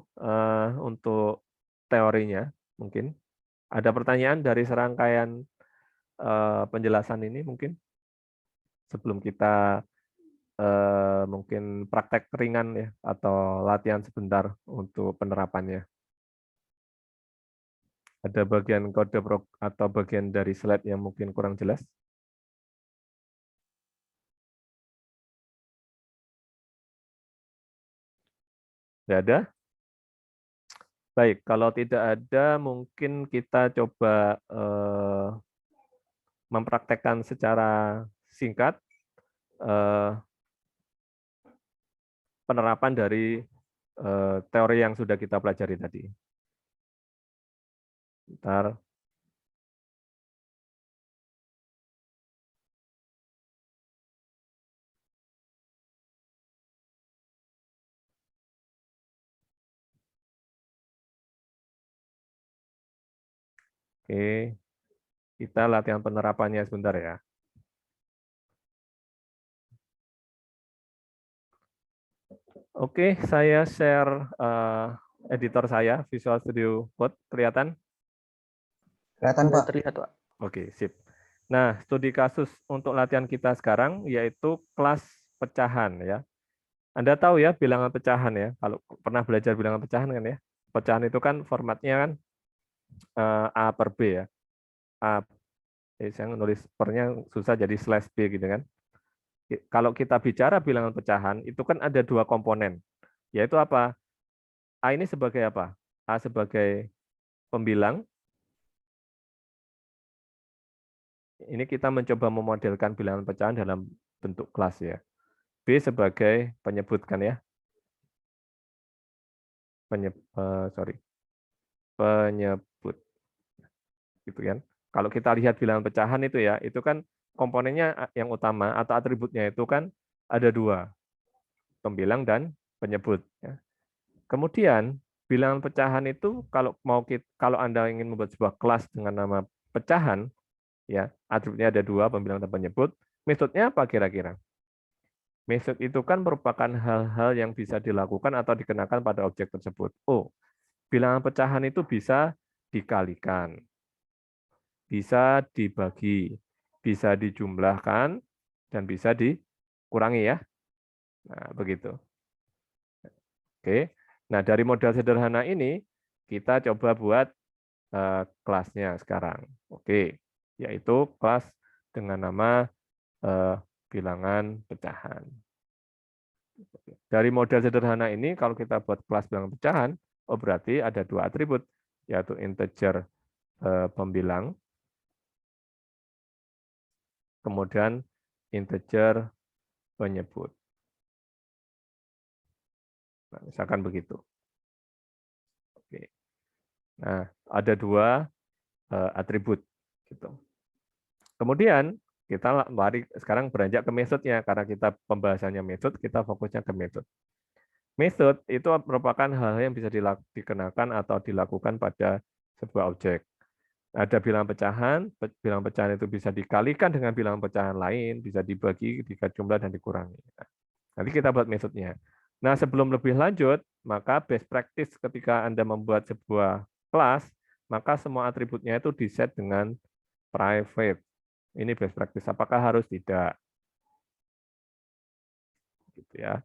untuk teorinya. Mungkin ada pertanyaan dari serangkaian penjelasan ini mungkin sebelum kita mungkin praktek ringan ya atau latihan sebentar untuk penerapannya. Ada bagian kode atau bagian dari slide yang mungkin kurang jelas? Tidak ada? Baik, kalau tidak ada mungkin kita coba mempraktekkan secara singkat penerapan dari teori yang sudah kita pelajari tadi. Bentar. Oke, kita latihan penerapannya sebentar ya. Oke, saya share editor saya, Visual Studio Code. Kelihatan? Kelihatan, Pak. Terlihat, Pak. Oke, sip. Nah, studi kasus untuk latihan kita sekarang yaitu kelas pecahan ya. Anda tahu ya bilangan pecahan ya. Kalau pernah belajar bilangan pecahan kan ya. Pecahan itu kan formatnya kan A per B ya. Saya nulis pernya susah jadi slash B gitu kan. Kalau kita bicara bilangan pecahan, itu kan ada dua komponen. Yaitu apa? A ini sebagai apa? A sebagai pembilang. Ini kita mencoba memodelkan bilangan pecahan dalam bentuk kelas ya. B sebagai penyebut kan ya. Penyebut. Gitu kan. Kalau kita lihat bilangan pecahan itu ya, itu kan komponennya yang utama atau atributnya itu kan ada dua, pembilang dan penyebut. Ya. Kemudian bilangan pecahan itu kalau Anda ingin membuat sebuah kelas dengan nama pecahan, ya atributnya ada 2, pembilang dan penyebut. Metodenya apa kira-kira? Metode itu kan merupakan hal-hal yang bisa dilakukan atau dikenakan pada objek tersebut. Oh, bilangan pecahan itu bisa dikalikan, bisa dibagi, bisa dijumlahkan, dan bisa dikurangi ya. Nah, begitu. Oke. Nah, dari modal sederhana ini, kita coba buat kelasnya sekarang. Oke, yaitu kelas dengan nama bilangan pecahan. Dari model sederhana ini, kalau kita buat kelas bilangan pecahan, oh berarti ada 2 atribut, yaitu integer pembilang, kemudian integer penyebut. Nah, misalkan begitu. Oke. Nah, ada 2 atribut. Gitu. Kemudian kita mari sekarang beranjak ke metodenya, karena kita pembahasannya metode, kita fokusnya ke metode. Metode itu merupakan hal-hal yang bisa dikenakan atau dilakukan pada sebuah objek. Ada bilangan pecahan itu bisa dikalikan dengan bilangan pecahan lain, bisa dibagi, dijumlah dan dikurangi. Nanti kita buat metodenya. Nah, sebelum lebih lanjut, maka best practice ketika Anda membuat sebuah kelas, maka semua atributnya itu di-set dengan private. Ini best practice. Apakah harus? Tidak. Gitu ya.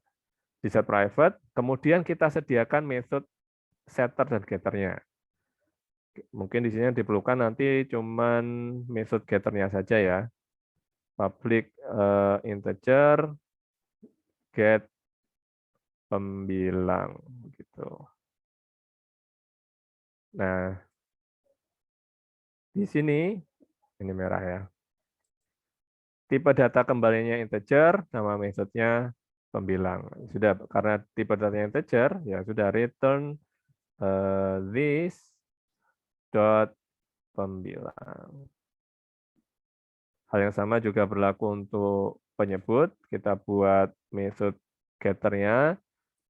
Di-set private, kemudian kita sediakan metode setter dan getternya. Mungkin di sini diperlukan nanti cuman metode getternya saja ya. Public integer get pembilang gitu. Nah, di sini ini merah ya. Tipe data kembalinya integer, nama metodenya pembilang. Sudah, karena tipe datanya integer, ya sudah return this dot pembilang. Hal yang sama juga berlaku untuk penyebut. Kita buat metode getternya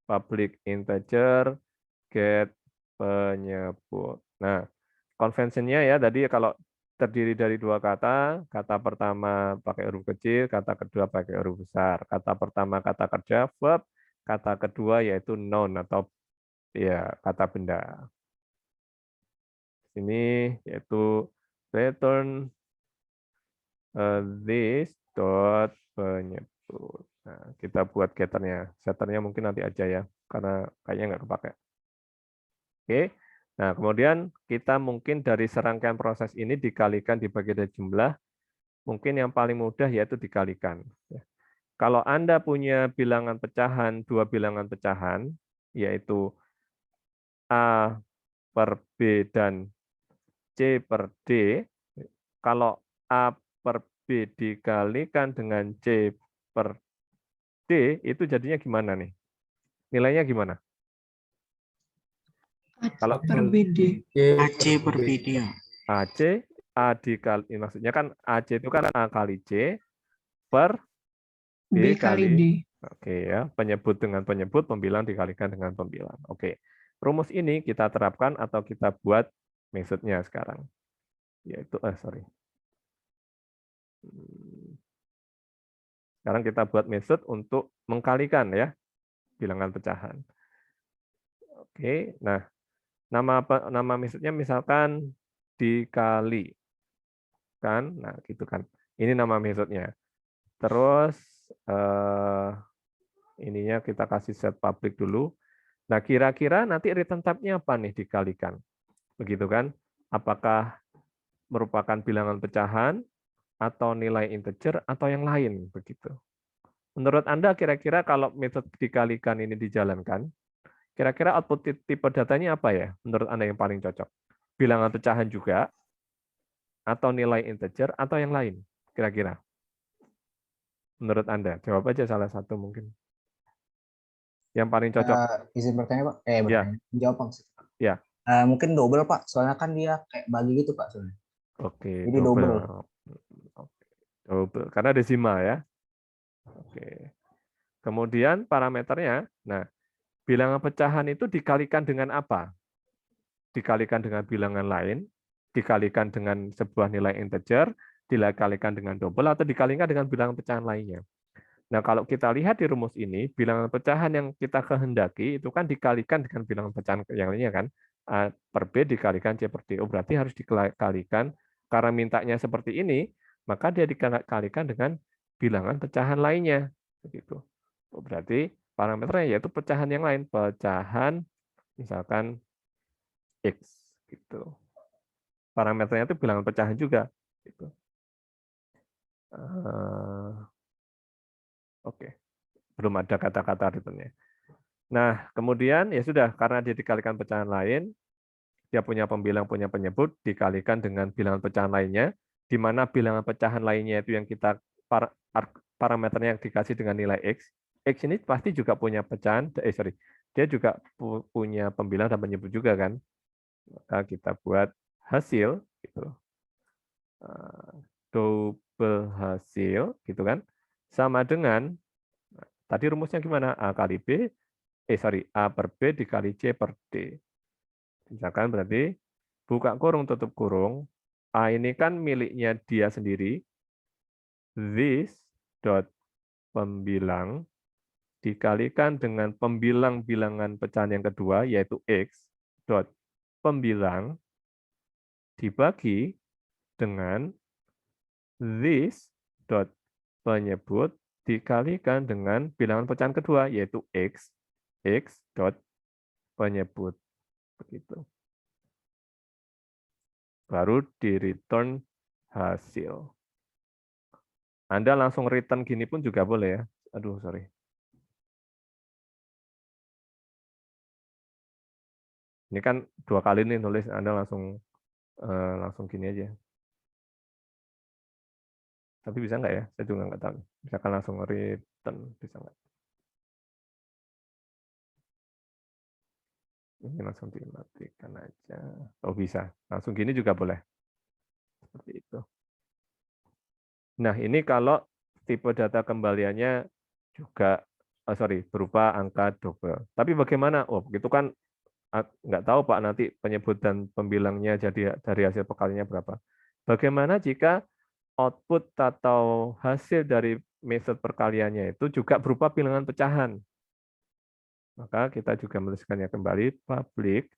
public integer get penyebut. Nah, konvensinya ya tadi kalau terdiri dari 2 kata, kata pertama pakai huruf kecil, kata kedua pakai huruf besar. Kata pertama kata kerja verb, kata kedua yaitu noun atau ya kata benda. Ini yaitu return this dot penyebut. Nah, kita buat getternya. Setternya mungkin nanti aja ya, karena kayaknya nggak kepake. Oke. Nah, kemudian kita mungkin dari serangkaian proses ini dikalikan dibagi dari jumlah, mungkin yang paling mudah yaitu dikalikan. Kalau Anda punya bilangan pecahan, 2 bilangan pecahan, yaitu A per B dan C per D, kalau A per B dikalikan dengan C per D, itu jadinya gimana nih? Nilainya gimana? Kalau per BD. AC per BD. AC, A dikali, maksudnya kan AC itu kan A kali C per B B kali D. Oke ya, penyebut dengan penyebut, pembilang dikalikan dengan pembilang. Oke, rumus ini kita terapkan atau kita buat metodenya sekarang. Yaitu, sorry. Sekarang kita buat metode untuk mengkalikan ya, bilangan pecahan. Oke, nah nama metodenya misalkan dikali kan, nah gitu kan. Ini nama metodenya. Terus ininya kita kasih set public dulu. Nah, kira-kira nanti return type-nya apa nih dikalikan? Begitu kan? Apakah merupakan bilangan pecahan atau nilai integer atau yang lain begitu. Menurut Anda kira-kira kalau metode dikalikan ini dijalankan, kira-kira output tipe datanya apa ya? Menurut Anda yang paling cocok? Bilangan pecahan juga atau nilai integer atau yang lain? Kira-kira? Menurut Anda, jawab aja salah satu mungkin. Yang paling cocok. Izin bertanya Pak? Ya. Jawab Pak. Ya. Mungkin double Pak, soalnya kan dia kayak bagi gitu Pak soalnya. Oke, Jadi double. Double, karena desimal ya. Oke. Kemudian parameternya, nah Bilangan pecahan itu dikalikan dengan apa? Dikalikan dengan bilangan lain, dikalikan dengan sebuah nilai integer, dikalikan dengan double, atau dikalikan dengan bilangan pecahan lainnya. Nah, kalau kita lihat di rumus ini, bilangan pecahan yang kita kehendaki itu kan dikalikan dengan bilangan pecahan yang lainnya kan. A per B dikalikan C per D. Oh, berarti harus dikalikan, karena mintanya seperti ini, maka dia dikalikan dengan bilangan pecahan lainnya. Begitu. Oh, berarti parameternya yaitu pecahan yang lain. Pecahan misalkan X. Gitu. Parameternya itu bilangan pecahan juga. Gitu. Oke. Belum ada kata-kata returnnya. Nah, kemudian ya sudah, karena dia dikalikan pecahan lain, dia punya pembilang, punya penyebut, dikalikan dengan bilangan pecahan lainnya, di mana bilangan pecahan lainnya itu yang kita parameternya yang dikasih dengan nilai X. X ini pasti juga punya pecahan, dia juga punya pembilang dan penyebut juga kan. Maka kita buat hasil, gitu. Double hasil, gitu kan, sama dengan, tadi rumusnya gimana? A kali B, A per B dikali C per D. Misalkan berarti buka kurung tutup kurung, A ini kan miliknya dia sendiri, this dot pembilang dikalikan dengan pembilang bilangan pecahan yang kedua, yaitu X dot pembilang dibagi dengan this dot penyebut dikalikan dengan bilangan pecahan kedua, yaitu X dot penyebut. Begitu. Baru di return hasil. Anda langsung return gini pun juga boleh ya. Aduh, sorry. Ini kan 2 kali nih nulis, Anda langsung gini aja. Tapi bisa nggak ya? Saya juga nggak tahu. Misalkan langsung return, bisa nggak? Ini langsung dimatikan aja. Oh bisa, langsung gini juga boleh. Seperti itu. Nah ini kalau tipe data kembaliannya juga, berupa angka double. Tapi bagaimana? Oh begitu kan nggak tahu Pak nanti penyebut dan pembilangnya jadi dari hasil perkaliannya berapa. Bagaimana jika output atau hasil dari metode perkaliannya itu juga berupa bilangan pecahan? Maka kita juga menuliskannya kembali public.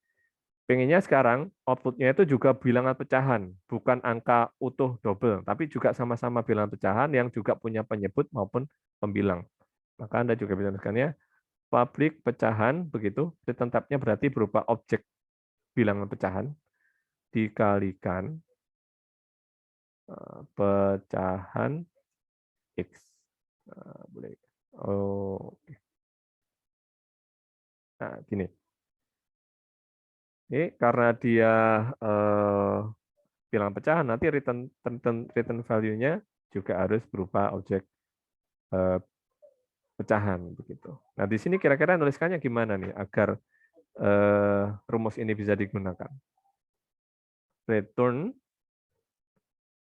Pengennya sekarang outputnya itu juga bilangan pecahan, bukan angka utuh double, tapi juga sama-sama bilangan pecahan yang juga punya penyebut maupun pembilang. Maka Anda juga bisa menuliskannya public pecahan, begitu, return type-nya berarti berupa objek bilangan pecahan, dikalikan pecahan X. Boleh. Oh, nah, gini. Ini karena dia bilangan pecahan, nanti return value-nya juga harus berupa objek pecahan begitu. Nah, di sini kira-kira nuliskannya gimana nih agar rumus ini bisa digunakan? Return.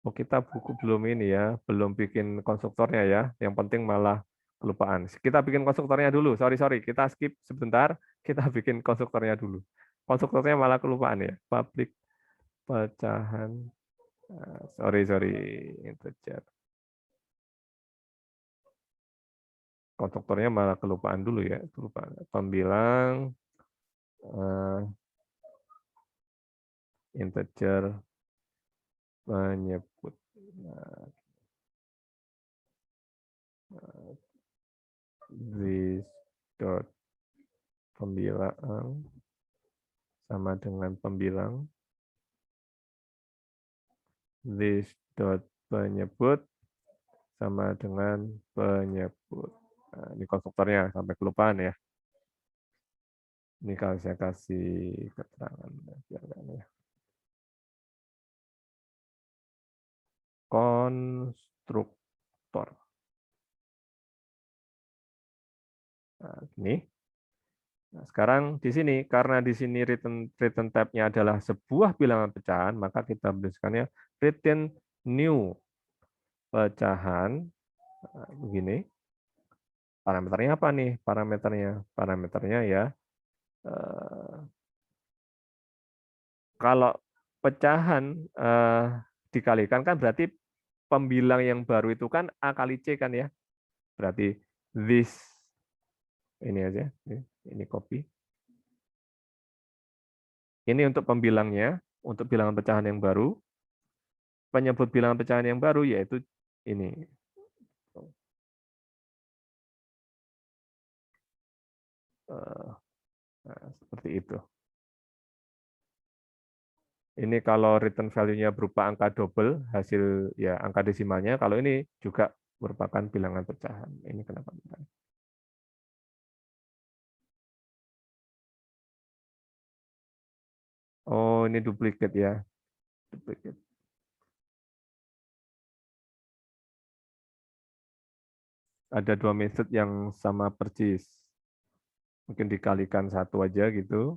Oh, kita buku belum ini ya, belum bikin konstruktornya ya. Yang penting malah kelupaan. Kita bikin konstruktornya dulu. Sorry, kita skip sebentar. Kita bikin konstruktornya dulu. Konstruktornya malah kelupaan ya. Public pecahan. Sorry, integer. Konstruktornya malah kelupaan dulu ya. Kelupaan. Pembilang integer penyebut. This dot pembilang sama dengan pembilang. This dot penyebut sama dengan penyebut. Nah, ini konstruktornya sampai kelupaan ya. Ini kalau saya kasih keterangan biar ya. Konstruktor. Nah, ini. Nah, sekarang di sini karena di sini return type-nya adalah sebuah bilangan pecahan, maka kita tuliskannya return new pecahan begini. Parameternya apa nih? Parameternya ya, kalau pecahan dikalikan kan berarti pembilang yang baru itu kan A kali C kan ya. Berarti this, ini aja, ini copy. Ini untuk pembilangnya, untuk bilangan pecahan yang baru. Penyebut bilangan pecahan yang baru yaitu ini. Nah, seperti itu. Ini kalau return value-nya berupa angka double, hasil ya angka desimalnya. Kalau ini juga merupakan bilangan pecahan. Ini kenapa? Oh, ini duplicate ya. Duplicate. Ada dua method yang sama persis. Mungkin dikalikan satu aja gitu.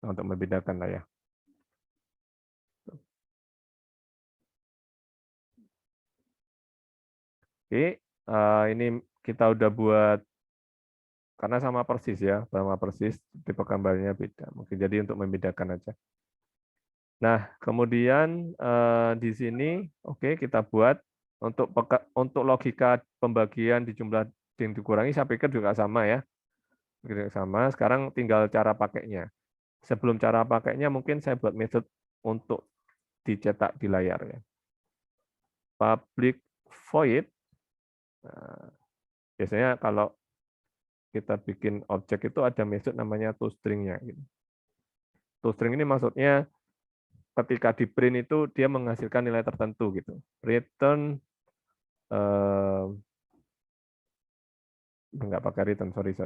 Untuk membedakan lah ya. Oke, ini kita udah buat, karena sama persis ya, sama persis, tipe gambarnya beda. Mungkin jadi untuk membedakan aja. Nah, kemudian di sini, oke, kita buat untuk logika pembagian di jumlah yang dikurangi, saya pikir juga sama ya. Sama, sekarang tinggal cara pakainya. Sebelum cara pakainya, mungkin saya buat method untuk dicetak di layar ya. Public void. Nah, biasanya kalau kita bikin objek itu ada method namanya toString-nya. Gitu. ToString ini maksudnya ketika di print itu dia menghasilkan nilai tertentu gitu. Return enggak pakai return, sorry.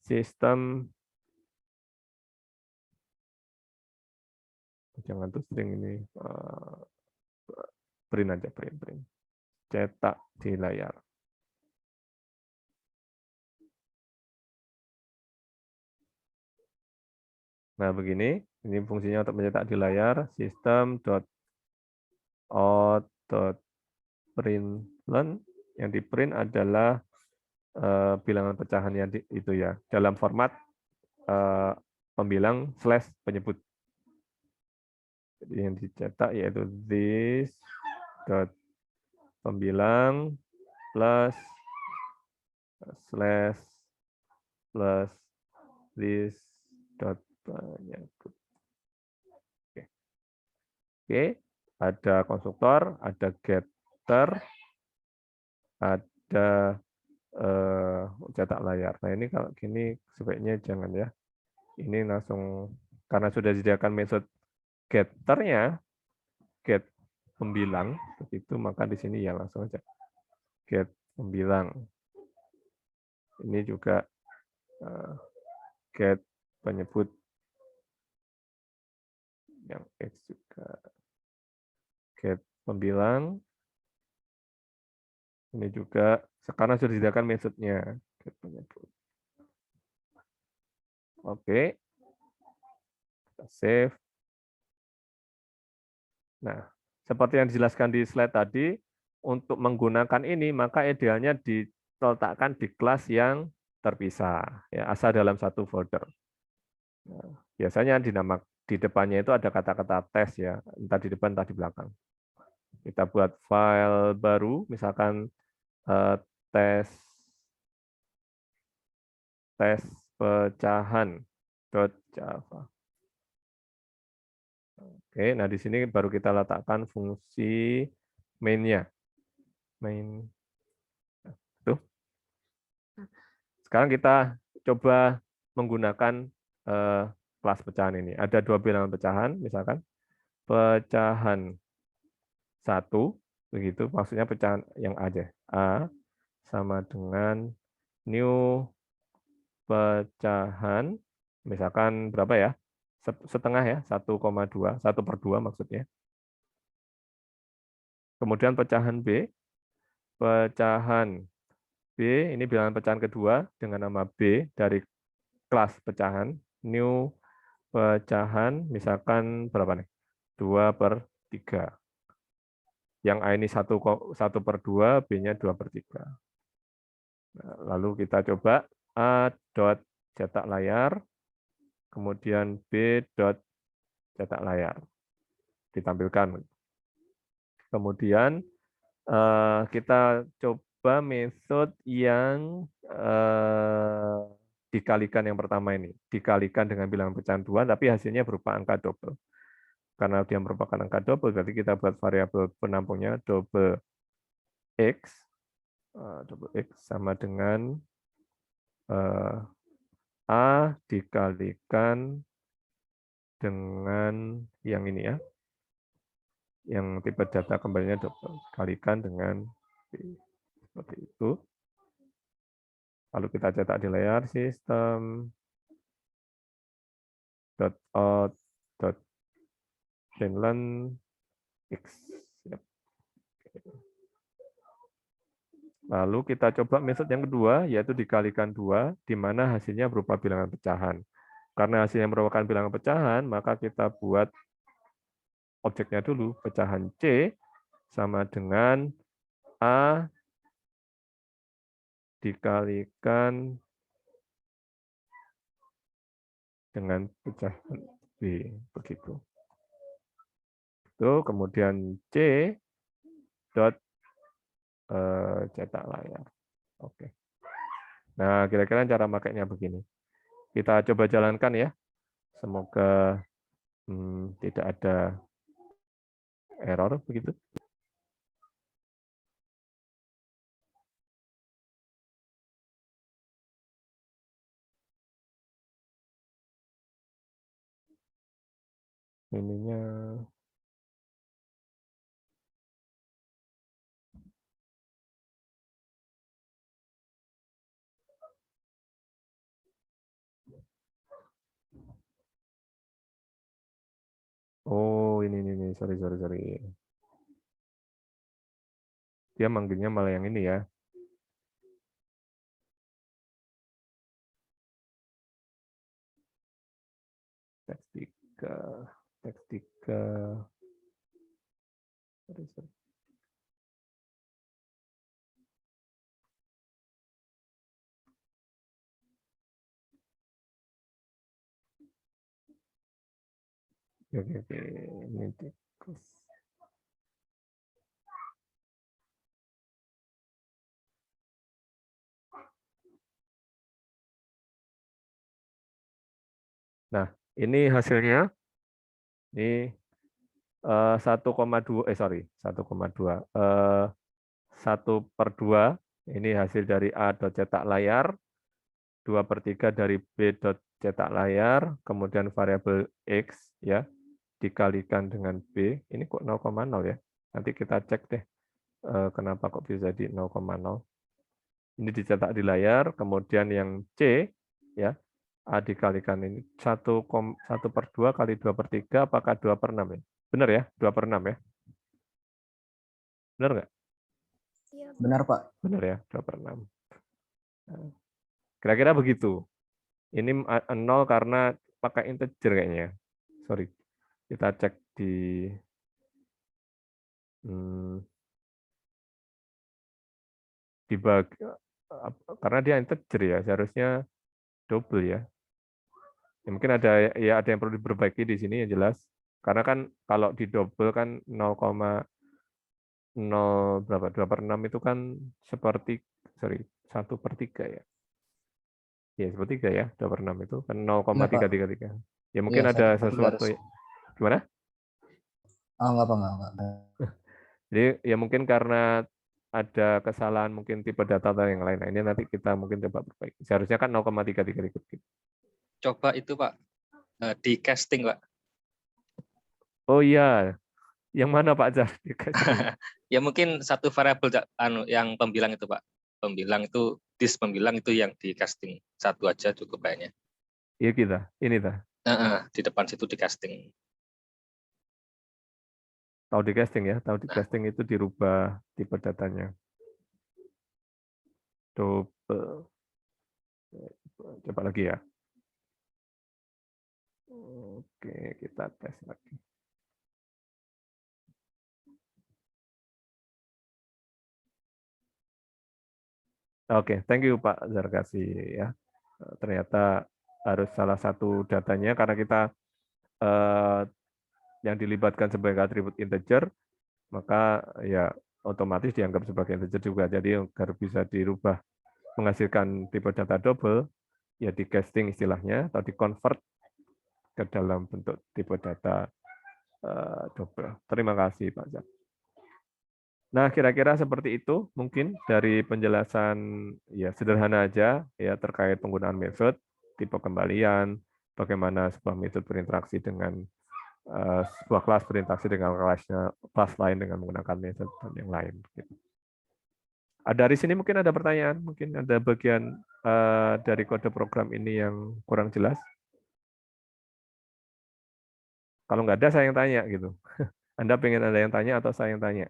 Sistem, jangan toString ini, print aja, print. Cetak di layar. Nah, begini, ini fungsinya untuk mencetak di layar, system.out.println, yang di print adalah bilangan pecahan yang itu ya, dalam format pembilang slash penyebut. Jadi yang dicetak yaitu this dot pembilang plus slash plus this dot penyebut. Oke, ada konstruktor, ada getter, ada cetak layar. Nah ini kalau gini sebaiknya jangan ya. Ini langsung, karena sudah disediakan metode getternya, get pembilang, begitu maka di sini ya langsung aja get pembilang. Ini juga get penyebut yang X juga get pembilang. Ini juga sekarang sudah disediakan metodenya get penyebut. Oke, kita save. Nah, seperti yang dijelaskan di slide tadi, untuk menggunakan ini maka idealnya diletakkan di kelas yang terpisah, ya, asal dalam satu folder. Nah, biasanya di depannya itu ada kata-kata tes ya, entah di depan entah di belakang. Kita buat file baru, misalkan tes pecahan.java. Oke, nah di sini baru kita letakkan fungsi main-nya. Main. Tuh. Sekarang kita coba menggunakan kelas pecahan ini. Ada dua bilangan pecahan, misalkan pecahan 1, begitu, maksudnya pecahan yang A aja. A sama dengan new pecahan, misalkan berapa ya? Setengah ya, 1,2, 1/2 maksudnya. Kemudian pecahan B, pecahan B, ini bilangan pecahan kedua dengan nama B dari kelas pecahan, new pecahan, misalkan berapa nih? 2/3. Yang A ini 1/2, B-nya 2/3. Nah, lalu kita coba A dot cetak layar, kemudian B dot cetak layar. Ditampilkan. Kemudian kita coba metode yang dikalikan yang pertama ini. Dikalikan dengan bilangan pecahan 2, tapi hasilnya berupa angka double. Karena dia merupakan angka double, berarti kita buat variabel penampungnya double X. Double X sama dengan A dikalikan dengan yang ini ya. Yang tipe data kembalinya double. Kalikan dengan B. Seperti itu. Lalu kita cetak di layar sistem .out .println X. Lalu kita coba metode yang kedua, yaitu dikalikan 2, di mana hasilnya berupa bilangan pecahan. Karena hasilnya merupakan bilangan pecahan, maka kita buat objeknya dulu, pecahan C sama dengan A dikalikan dengan pecahan B, begitu. Itu kemudian C dot cetak layar. Oke. Nah, kira-kira cara makainya begini. Kita coba jalankan ya. Semoga tidak ada error begitu. Ininya oh ini sorry. Dia manggilnya malah yang ini ya. Teks 3. Sorry. Oke. Ini tikus. Nah, ini hasilnya. Ini 1,2 1,2 1/2 ini hasil dari A dot cetak layar, 2/3 dari B dot cetak layar, kemudian variabel X ya dikalikan dengan B, ini kok 0,0 ya. Nanti kita cek deh kenapa kok bisa di 0,0. Ini dicetak di layar, kemudian yang C ya A dikalikan ini 1/2 kali 2/3, apakah 2/6 ya? Benar ya, 2/6 ya. Benar nggak? Benar, Pak. Benar ya, 2/6. Kira-kira begitu. Ini 0 karena pakai integer kayaknya. Sorry. Kita cek di karena dia integer ya, seharusnya double ya. Ya mungkin ada yang perlu diperbaiki di sini yang jelas. Karena kan kalau di double kan 0,0 berapa? 2/6 itu kan 1/3 ya. Ya, 1/3 ya, 2/6 itu kan Iya, Pak. 0,333. Ya mungkin Iya, ada 1/3 sesuatu harus. ya. Gimana? Oh, enggak, Pak, enggak. Jadi ya mungkin karena ada kesalahan mungkin tipe data atau yang lain. Nah, ini nanti kita mungkin coba perbaiki. Seharusnya kan 0,33 ikut. Coba itu Pak, di casting Pak. Oh iya, yang mana Pak Jar? Ya mungkin satu variabel yang pembilang itu Pak. Pembilang itu, pembilang itu yang di casting. Satu aja cukup kayaknya. Iya ini dah. Di depan situ di casting. Tahu di casting ya, tahu di casting itu dirubah tipe datanya. Coba lagi ya. Oke, kita tes lagi. Oke, thank you Pak Zarkasi ya. Ternyata harus salah satu datanya karena kita yang dilibatkan sebagai atribut integer, maka ya otomatis dianggap sebagai integer juga. Jadi agar bisa dirubah menghasilkan tipe data double, ya di casting istilahnya atau di convert ke dalam bentuk tipe data double. Terima kasih Pak Zak. Nah, kira-kira seperti itu mungkin dari penjelasan ya sederhana aja ya terkait penggunaan metode, tipe kembalian, bagaimana sebuah metode berinteraksi dengan sebuah kelas berinteraksi dengan kelas lain dengan menggunakan metode dan yang lain. Gitu. Dari sini mungkin ada pertanyaan, mungkin ada bagian dari kode program ini yang kurang jelas. Kalau nggak ada, saya yang tanya gitu. Anda pengen ada yang tanya atau saya yang tanya?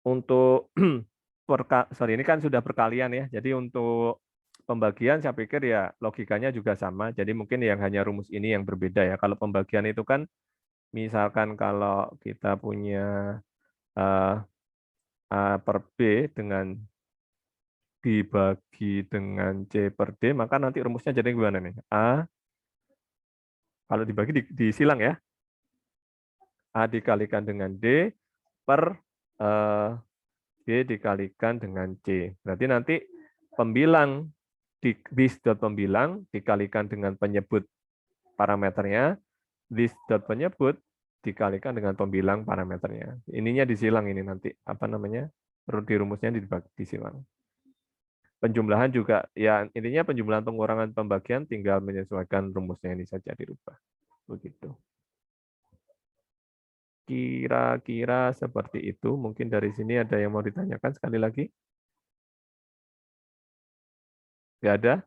Untuk ini kan sudah perkalian ya. Jadi untuk pembagian saya pikir ya logikanya juga sama. Jadi mungkin yang hanya rumus ini yang berbeda ya. Kalau pembagian itu kan misalkan kalau kita punya A per B dengan dibagi dengan C per D, maka nanti rumusnya jadi gimana nih? A, kalau dibagi disilang ya. A dikalikan dengan D per B dikalikan dengan C. Berarti nanti pembilang this dot pembilang dikalikan dengan penyebut parameternya, this dot penyebut dikalikan dengan pembilang parameternya. Ininya disilang ini nanti apa namanya? Di rumusnya disilang. Penjumlahan juga ya intinya penjumlahan pengurangan pembagian tinggal menyesuaikan rumusnya ini saja dirubah. Begitu. Kira-kira seperti itu. Mungkin dari sini ada yang mau ditanyakan sekali lagi? Tidak ada?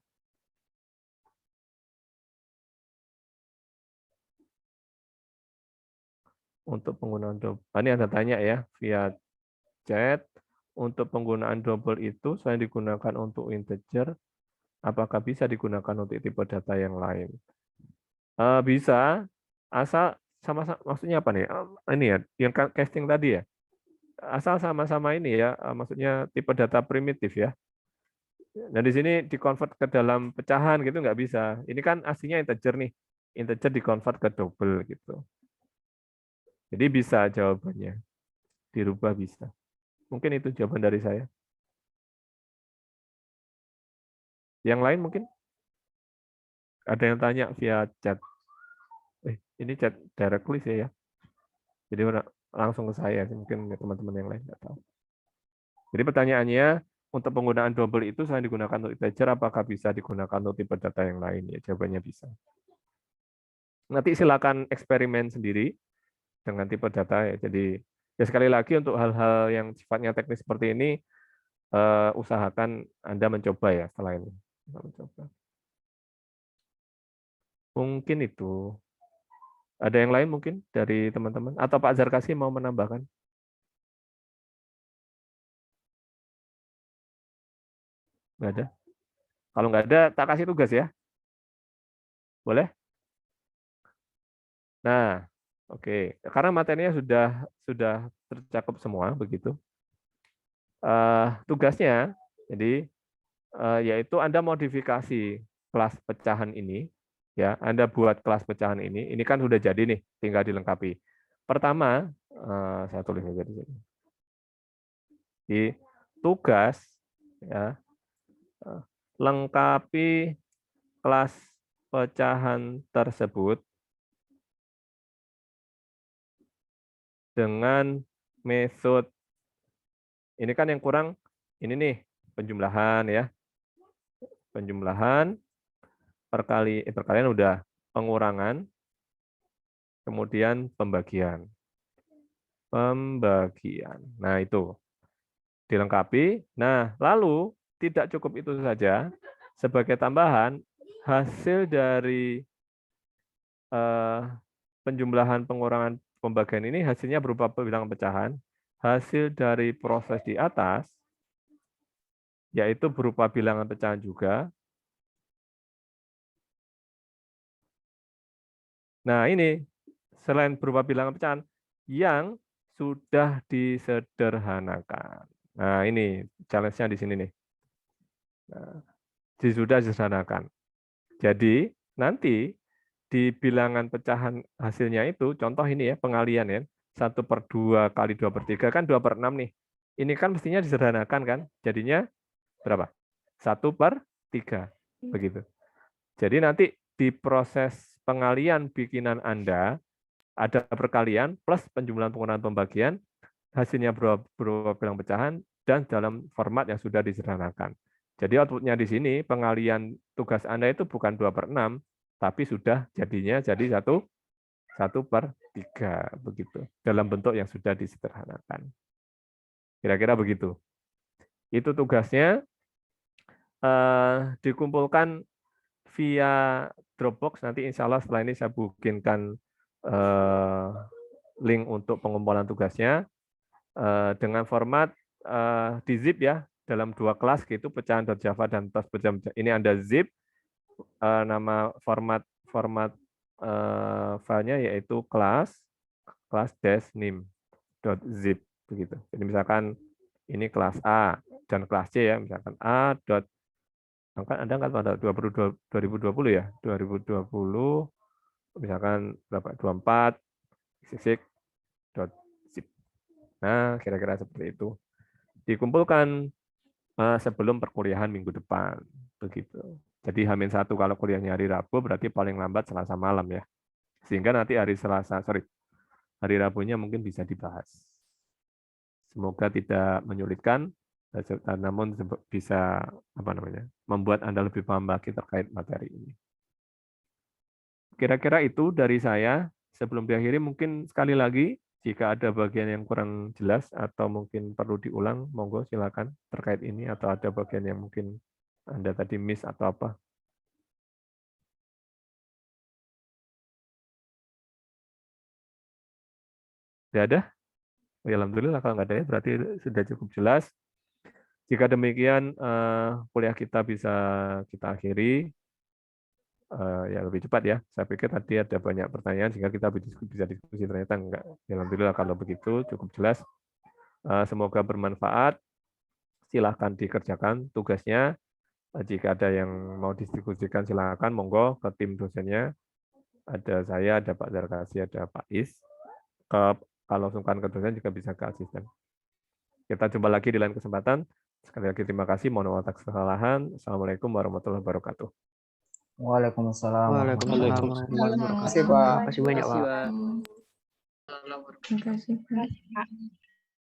Untuk penggunaan double. Ini ada tanya ya via chat. Untuk penggunaan double itu saya digunakan untuk integer. Apakah bisa digunakan untuk tipe data yang lain? Bisa. Asal sama maksudnya apa nih? Ini ya, yang casting tadi ya. Asal sama-sama ini ya, maksudnya tipe data primitif ya. Nah di sini dikonvert ke dalam pecahan gitu nggak bisa. Ini kan aslinya integer nih, integer dikonvert ke double gitu. Jadi bisa jawabannya, dirubah bisa. Mungkin itu jawaban dari saya. Yang lain mungkin? Ada yang tanya via chat. Ini chat directly sih ya. Jadi langsung ke saya, mungkin teman-teman yang lain nggak tahu. Jadi pertanyaannya, untuk penggunaan double itu saya digunakan untuk integer, apakah bisa digunakan untuk tipe data yang lain? Ya, jawabannya bisa. Nanti silakan eksperimen sendiri dengan tipe data ya. Jadi ya sekali lagi untuk hal-hal yang sifatnya teknis seperti ini, usahakan Anda mencoba ya setelah ini. Mencoba. Mungkin itu. Ada yang lain mungkin dari teman-teman? Atau Pak Zarkasi mau menambahkan? Nggak ada? Kalau nggak ada, tak kasih tugas ya. Boleh? Nah, oke. Karena materinya sudah tercakup semua, begitu. Tugasnya, jadi yaitu Anda modifikasi kelas pecahan ini, ya. Anda buat kelas pecahan ini kan sudah jadi nih, tinggal dilengkapi. Pertama, saya tulis aja di sini. Di tugas, ya, lengkapi kelas pecahan tersebut dengan metode. Ini kan yang kurang, ini nih penjumlahan ya, penjumlahan perkalian udah, pengurangan, kemudian pembagian. Nah itu dilengkapi. Nah lalu tidak cukup itu saja. Sebagai tambahan, hasil dari penjumlahan, pengurangan, pembagian ini hasilnya berupa bilangan pecahan. Hasil dari proses di atas yaitu berupa bilangan pecahan juga. Nah, ini selain berupa bilangan pecahan yang sudah disederhanakan. Nah, ini challenge-nya di sini nih. Nah, sudah disederhanakan. Jadi, nanti di bilangan pecahan hasilnya itu, contoh ini ya, pengalian ya, 1/2 kali 2/3 kan 2/6 nih. Ini kan mestinya disederhanakan kan, jadinya berapa? 1/3, begitu. Jadi nanti di proses pengalian bikinan Anda, ada perkalian plus penjumlahan penggunaan pembagian, hasilnya berupa bilangan pecahan, dan dalam format yang sudah disederhanakan. Jadi outputnya di sini, pengalian tugas Anda itu bukan 2/6, tapi sudah jadinya jadi 1/3, begitu. Dalam bentuk yang sudah disederhanakan. Kira-kira begitu. Itu tugasnya dikumpulkan via Dropbox. Nanti insya Allah setelah ini saya bikinkan link untuk pengumpulan tugasnya dengan format di zip ya, dalam 2 kelas gitu, pecahan.java dan tos pecahan. Ini Anda zip, nama format filenya yaitu class-name.zip begitu. Jadi misalkan ini kelas A dan kelas C ya, misalkan A. Kan Anda kan pada 2020 ya, 2020 misalkan berapa 24 zip. Nah, kira-kira seperti itu. Dikumpulkan sebelum perkuliahan minggu depan, begitu. Jadi H-1 kalau kuliahnya hari Rabu berarti paling lambat Selasa malam ya. Sehingga nanti hari Rabunya mungkin bisa dibahas. Semoga tidak menyulitkan, namun bisa membuat Anda lebih paham lagi terkait materi ini. Kira-kira itu dari saya. Sebelum diakhiri mungkin sekali lagi, jika ada bagian yang kurang jelas atau mungkin perlu diulang, monggo silakan terkait ini, atau ada bagian yang mungkin Anda tadi miss atau apa. Tidak ada? Ya, alhamdulillah kalau nggak ada ya, berarti sudah cukup jelas. Jika demikian, kuliah kita bisa kita akhiri ya lebih cepat ya. Saya pikir tadi ada banyak pertanyaan sehingga kita bisa diskusi, ternyata enggak. Ya, alhamdulillah kalau begitu cukup jelas. Semoga bermanfaat. Silahkan dikerjakan tugasnya. Jika ada yang mau didiskusikan silakan monggo ke tim dosennya. Ada saya, ada Pak Zarkasi, ada Pak Is. Kalau sungkan ke dosen juga bisa ke asisten. Kita jumpa lagi di lain kesempatan. Sekali lagi terima kasih. Mohon maaf atas kesalahan. Assalamualaikum warahmatullahi wabarakatuh. Waalaikumsalam. Waalaikumsalam. Terima kasih, Pak. Terima kasih banyak, Pak. Terima kasih, Pak.